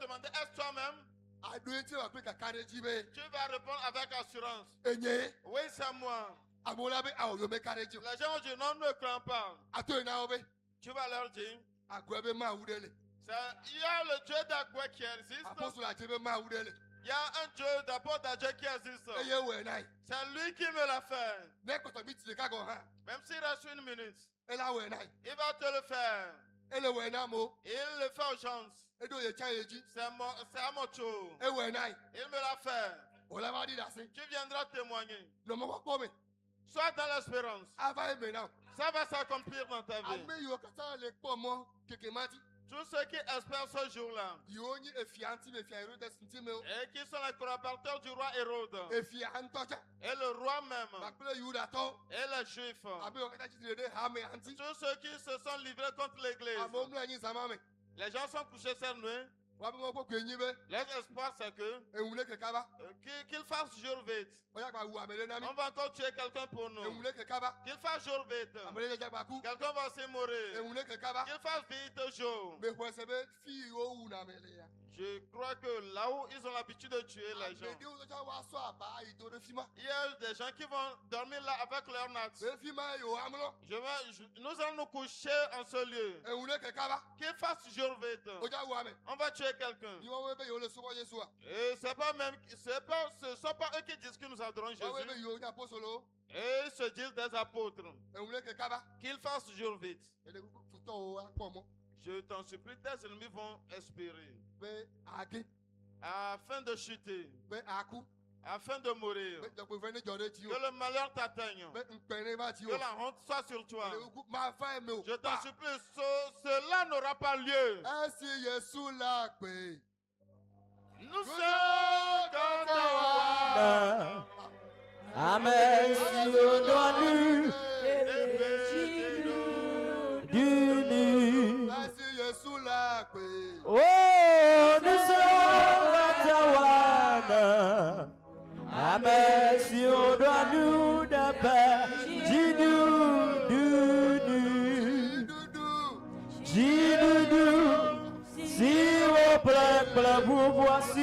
demander, est-ce toi-même? Tu vas répondre avec assurance. Oui, c'est moi. Les gens vont dire, non, ne crois pas. Tu vas leur dire, il y a le Dieu d'Agwe qui existe. Il y a un Dieu d'apôtre Dieu qui existe. C'est lui qui me l'a fait. Même s'il reste une minute, il va te le faire. Il le fait aux gens. C'est à mon tour. Il me l'a fait. Tu viendras témoigner. Sois dans l'espérance. Ça va s'accomplir dans ta vie. Tous ceux qui espèrent ce jour-là, et qui sont les collaborateurs du roi Hérode, et le roi même, et les juifs, tous ceux qui se sont livrés contre l'église, les gens sont couchés cette nuit. L'espoir c'est que qu'il fasse jour vite. On va encore tuer quelqu'un pour nous. Qu'il fasse jour vite. Quelqu'un va se mourir. Qu'il fasse vite jour. Je crois que là où ils ont l'habitude de tuer les gens, il y a des gens qui vont dormir là avec leur natte. Nous allons nous coucher en ce lieu. Qu'il fasse jour vite. On va tuer quelqu'un. Et ce ne sont pas eux qui disent que nous adorons Jésus. Et ils se disent des apôtres. Qu'ils fassent jour vite. Je t'en supplie, tes ennemis vont espérer. Afin de chuter. Afin de mourir. Que le malheur t'atteigne. Que la honte soit sur toi. Je t'en supplie, cela n'aura pas lieu. Nous sommes dans ta Amen. Oh, nous sommes Tawana. Amen.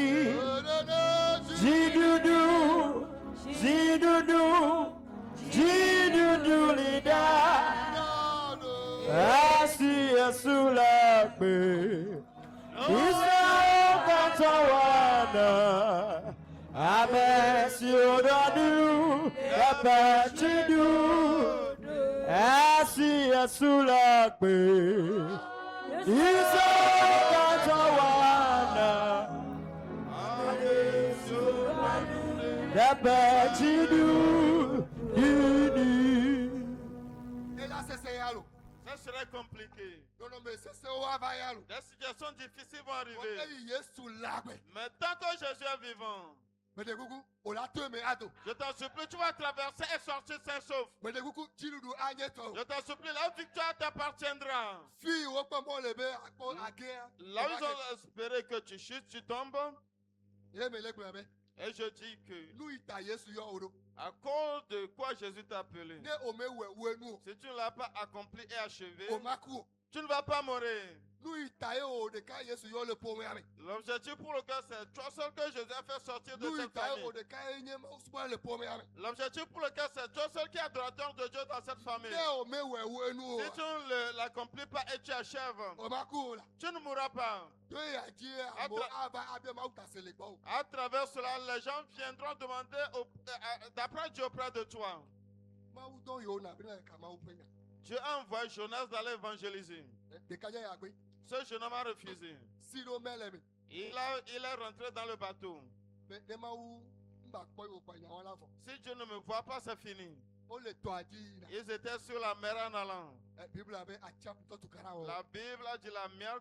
Asi, Jidudu, Jidudu, Jidudu Lida, Asi Asulakbe, Isa Kantawana, Amesi Odadu, Apachidu, Asi Asulakbe, Isa Kantawana, Apachidu, Et là, c'est ça. Ça serait compliqué. Non, non, mais c'est ça. On va y aller. Des situations difficiles vont On arriver. est sous l'arbre. Mais tant que Jésus est vivant, Mais de coucou, on l'a tué, mais attends. je t'en supplie, tu vas traverser et sortir sain sauf. Mais de coucou, tu nous dois agir toi. Je t'en supplie, la victoire t'appartiendra. Fille, on peut pas le faire à guerre. Là où ils ont espéré que tu chutes, tu tombes. Il est mêlé pour la main. Et je dis que, Nous, il taillait sur yon. à cause de quoi Jésus t'a appelé, Ne ome we nous. si tu ne l'as pas accompli et achevé, Au makou. tu ne vas pas mourir. Nous, il taillait au déca yesu yon le premier ami. L'objectif pour lequel c'est toi seul que Jésus a fait sortir de Nous, il cette taillait famille. au déca yenyem ousma le premier ami. L'objectif pour lequel c'est toi seul qui est adorateur de Dieu dans cette famille. Ne ome we nous. Si tu ne l'accomplis pas et tu achèves, Au makou là. tu ne mourras pas. Tu as dit à moi, abia ma ou ta sélection. À travers cela, les gens viendront demander d'après Dieu auprès de toi. Ma ou don yon na bina kama ou penya. Dieu a envoyé Jonas d'aller évangéliser. Déca ya yagwe. Ce jeune homme a refusé. Si l'on met les Il est rentré dans le bateau. mais ne ma ou mba koy ou penya wala fo. Si Dieu ne me voit pas, c'est fini. On le toit dit. Ils étaient sur la mer en allant. Bible avait a chap to tukara o. La Bible a dit la mer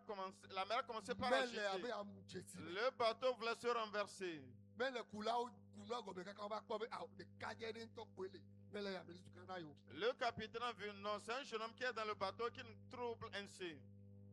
commençait par Mais le avait agiter. am jeti. Le bateau voulait se renverser. Mais le kula ou kula go be kaka ba ko be a de kajere to kwele. Mais le am tukara yo. Le capitaine a vu, non, c'est un jeune homme qui est dans le bateau qui nous trouble ainsi.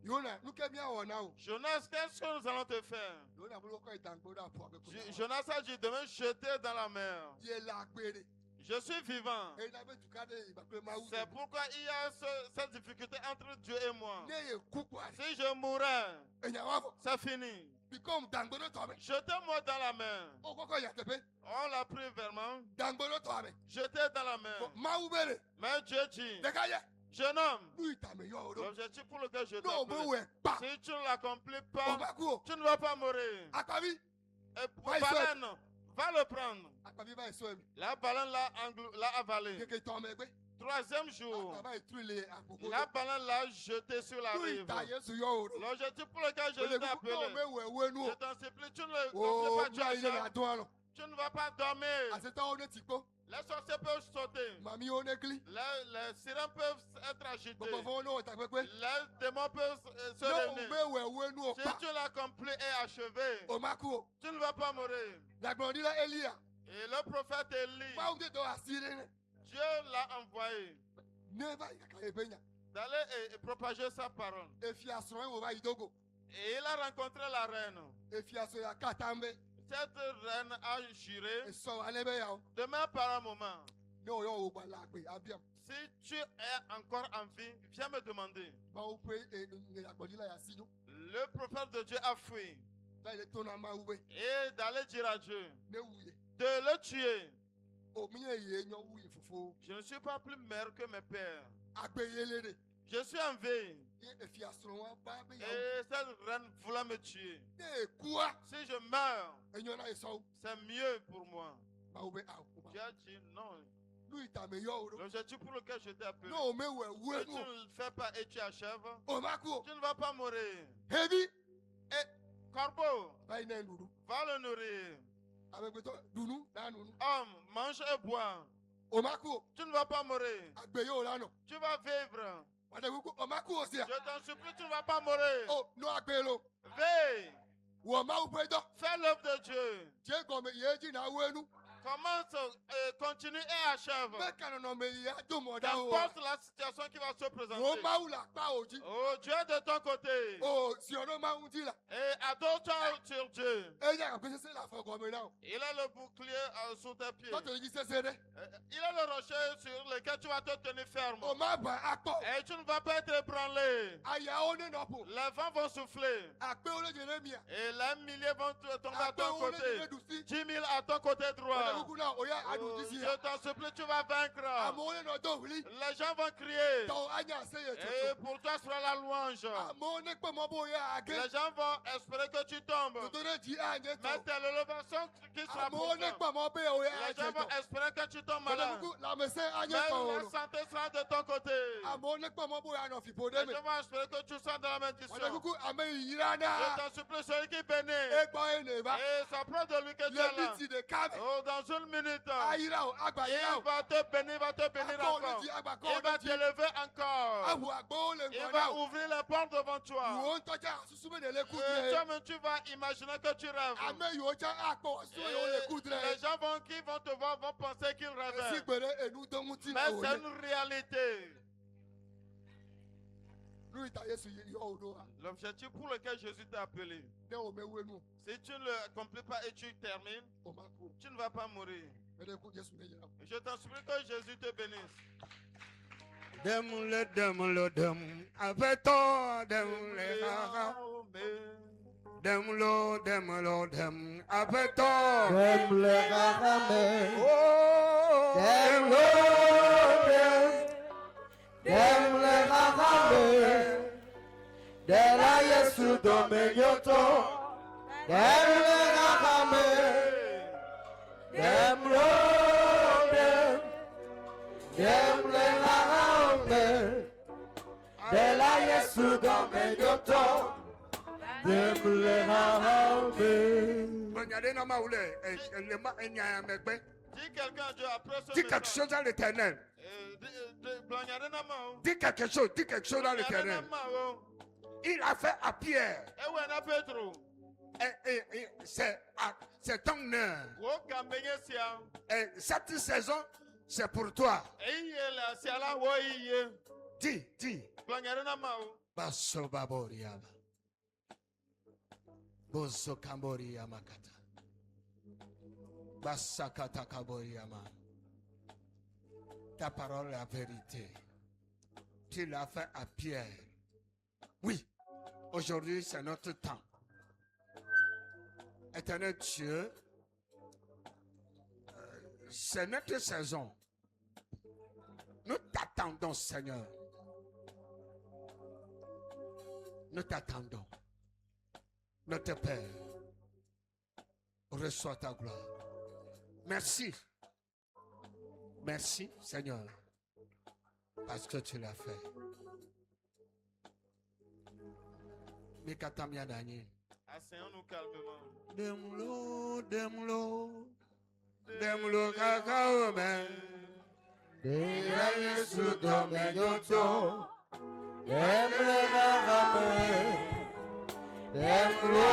Yona, nous ke bien on a o. Jonas, qu'est-ce que nous allons te faire? Yona bolo ko itango da po be ko. Jonas a dit de me jeter dans la mer. Dieu la gbere. Je suis vivant. Et na be tukade ba pe ma ou. C'est pourquoi il y a cette difficulté entre Dieu et moi. Ne ye kuku ari. Si je mourais, E nya wa fo. c'est fini. Become dangono to be. Jetez-moi dans la mer. O koko ya tepe. On l'a pris vraiment. Dangono to be. Jeté dans la mer. Ma ou bere. Mais Dieu dit, De kaye. jeune homme, Nous ita me yo o. l'objectif pour lequel je No be t'appelle, we pa. si tu ne l'accomplis O pas, ba ku. tu ne vas pas mourir. Akwabi. Et Va, baleine, va le prendre. Akwabi ba so mi. La baleine l'a avalé. Keke to me gbe. Troisième jour, Akwabi trule akoko. la baleine l'a jeté sur la Nous rive. ita yesu yo o. L'objectif pour lequel je t'ai appelé, we nous. je t'en supplie, tu ne le Oh, accomplis pas, il est là toi. tu ne vas pas dormir. Aseta on est tipo. Les sorciers peuvent sauter. Mami on est gli. Les sirènes peuvent être agitées. Baba fo no ta pepe. Les démons peuvent se No réunir. we nous Si pa. tu l'accomplis et achevé, O maku. tu ne vas pas mourir. La grandi la Elia. Et le prophète Élie, Ma on de do asire. Dieu l'a envoyé Ne va ya ka ebenya. d'aller et propager sa parole. E fi asro en o va idogo. Et il a rencontré la reine. E fi aso ya katambe. Cette reine a juré, E so alebe ya o. demain par un moment, No yo o ba la pe abiam. si tu es encore en vie, viens me demander. Ba o pe e la grandi la ya sino. Le prophète de Dieu a fui La ile to na ma ube. et d'aller dire à Dieu Ne wuye. de le tuer. O mi ye nyo wuye fofo. Je ne suis pas plus mère que mes pères. Agbeyelere. Je suis en vie. E fi asro wa ba be ya. Et cette reine voulait me tuer. Ne kuwa. Si je meurs, Enyo na eso. c'est mieux pour moi. Ba ube a o. Dieu a dit non. Nous ita me yo o. L'objectif pour lequel je t'ai appelé, No me we si tu nous. ne le fais pas et tu achèves, O maku. tu ne vas pas mourir. Heavy. Corbeau, Ba ina nduru. va le nourrir. Avec toi, Dounou, là, nous. Homme, mange et bois. Omako, Tu ne vas pas mourir. Agbeyo, là, non. Tu vas vivre. Omako aussi. Je t'en supplie, tu ne vas pas mourir. Oh, non, Agbelo. Veille. Ou Oma ou Pédo. Fais l'œuvre de Dieu. Dieu comme Yeji na Wenu. Commence, continue et achève. Qu'importe La situation qui va se présenter. Oh, Oh, Dieu est de ton côté. Et à d'autres sur Dieu. Il a le bouclier sous tes pieds. Il a le rocher sur lequel tu vas te tenir ferme. Et tu ne vas pas être ébranlé. Les vents vont souffler. Et les milliers vont tomber à ton côté. 10 000 à ton côté droit. Oh, je t'en supplie, tu vas vaincre. Les gens vont crier. Et pour toi sera la louange. Les gens vont espérer que tu tombes. Mais c'est l'élévation qui sera pour toi. Les gens vont espérer que tu tombes malade. Mais la santé sera de ton côté. Les gens vont espérer que tu sois dans la malédiction. Je t'en supplie, celui qui bénit. Et ça prend de lui que tu es là. Oh, dans une minute. Il va te bénir, encore. Il va t'élever encore. Il va ouvrir les portes devant toi. Et toi-même, tu vas imaginer que tu rêves. Les gens qui vont te voir vont penser qu'ils rêvent. Mais c'est une réalité. L'objectif pour lequel Jésus t'a appelé. Si tu ne l'accomplis pas et tu termines, tu ne vas pas mourir. Je t'en supplie que Jésus te bénisse. Dis quelqu'un à Dieu après ce Dis quelque chose à l'éternel. Dis quelque chose à l'éternel. Il a fait à Pierre. C'est ton heure. Et cette saison, c'est pour toi. Dis. Basso baboriaba. Bozo kamboria makata. Bassakata kaboriama. Ta parole est la vérité. Tu l'as fait à Pierre. Oui, aujourd'hui c'est notre temps. Éternel Dieu, c'est notre saison. Nous t'attendons, Seigneur. Nous t'attendons. Notre Père, reçois ta gloire. Merci. Merci, Seigneur, parce que tu l'as fait. Asseyons-nous calmement. Demlo kakaome. Dera Yesu domenyoto. Demle kakame. Demle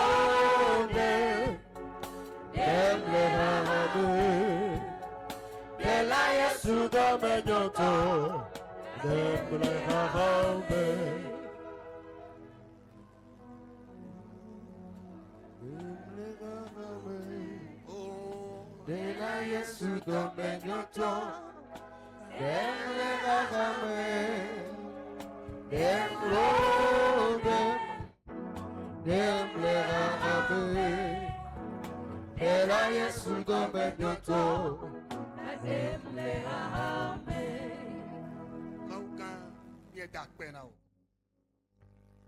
kakame. Dera Yesu domenyoto. Demle kakame. Dela Yesu domenyoto, demle kakame, demle kakame. Dela Yesu domenyoto, demle kakame. Mauka mie dakpena o.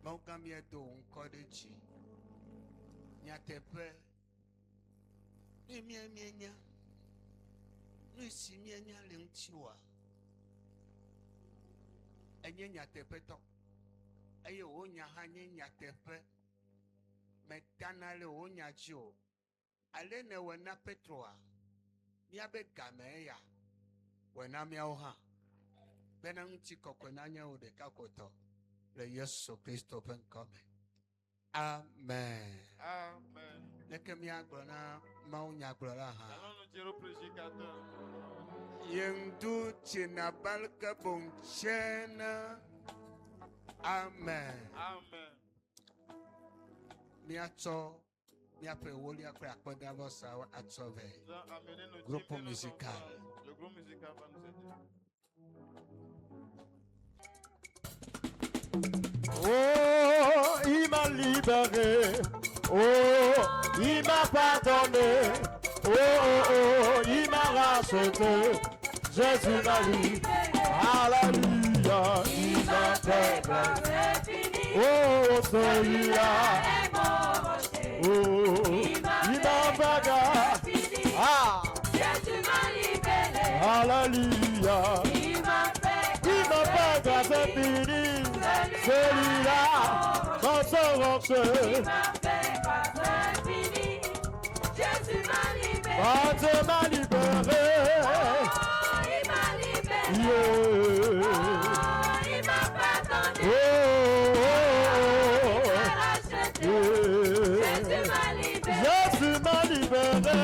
Mauka mie do nkodechi. Nyatepe. Ni mienya. Ni si mienya lentiwa. Enye nyatepe to. Eye o nya hanye nyatepe. Metanale o nya jio. Ale ne wena Petroa. Miabe gameya. Wena miauha. Bena nti kokonanya o de kakoto. Le Yesu Kristo penkome. Amen. Amen. Neke miagbona maunya gbora ha. dire au prédicateur. Yendu Chinabalka Bonchena. Amen. Amen. Miacho, miape woli akwe akpenda vosa atsove. Nous allons amener nos Groupe dîmes et nos musical. offrandes. Le groupe musical va nous aider. Oh, il m'a libéré. Oh, il m'a pardonné. Oh, oh, oh, il m'a racheté. Jésus m'a libéré. Alléluia, il m'a fait grâce. Oh, celui-là. Oh, il m'a fait grâce. Ah, Alléluia. Il m'a fait grâce infinie. Celui-là, dans son rocher. Quand tu m'as libéré. Yeah. Oh, oh, oh. Jésus m'a libéré.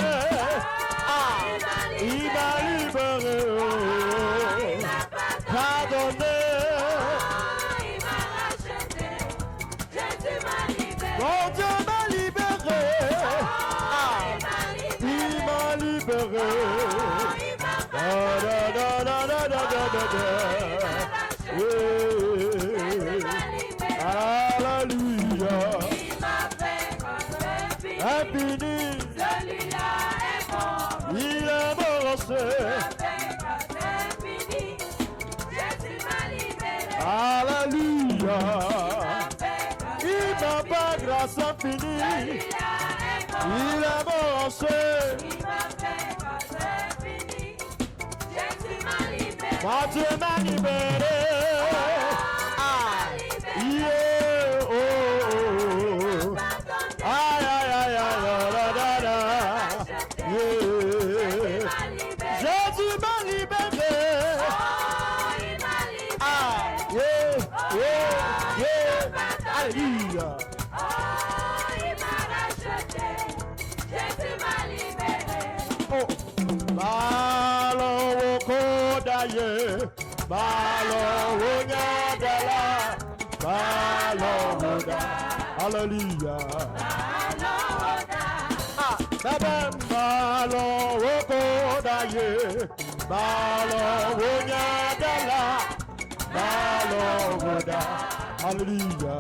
Ah, il m'a libéré. Pardonné. Mon Dieu m'a libéré. Ah, il m'a libéré. Da, da, da, da, da, da, da, da. Alléluia. Infini. Il est mon rocher. Alléluia. Il m'a fait grâce infinie. Il est mon rocher. Quand Dieu m'a libéré. Ah, yeah, oh, oh, oh. Aïe, aïe, aïe, aïe, da, da, da. Yeah. Jésus m'a libéré. Ah, yeah, yeah, yeah. Alléluia. Oh, Malo Kodaye, Malo Nyadala, Malo Woda, Alléluia. Ah, Baba Malo Kodaye, Malo Nyadala, Malo Woda, Alléluia.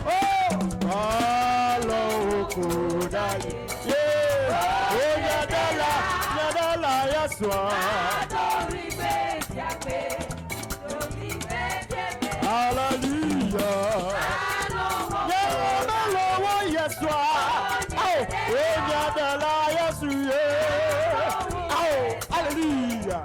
Oh, Malo Kodaye. Alléluia. Alléluia.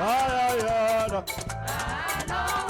Ah, Alléluia.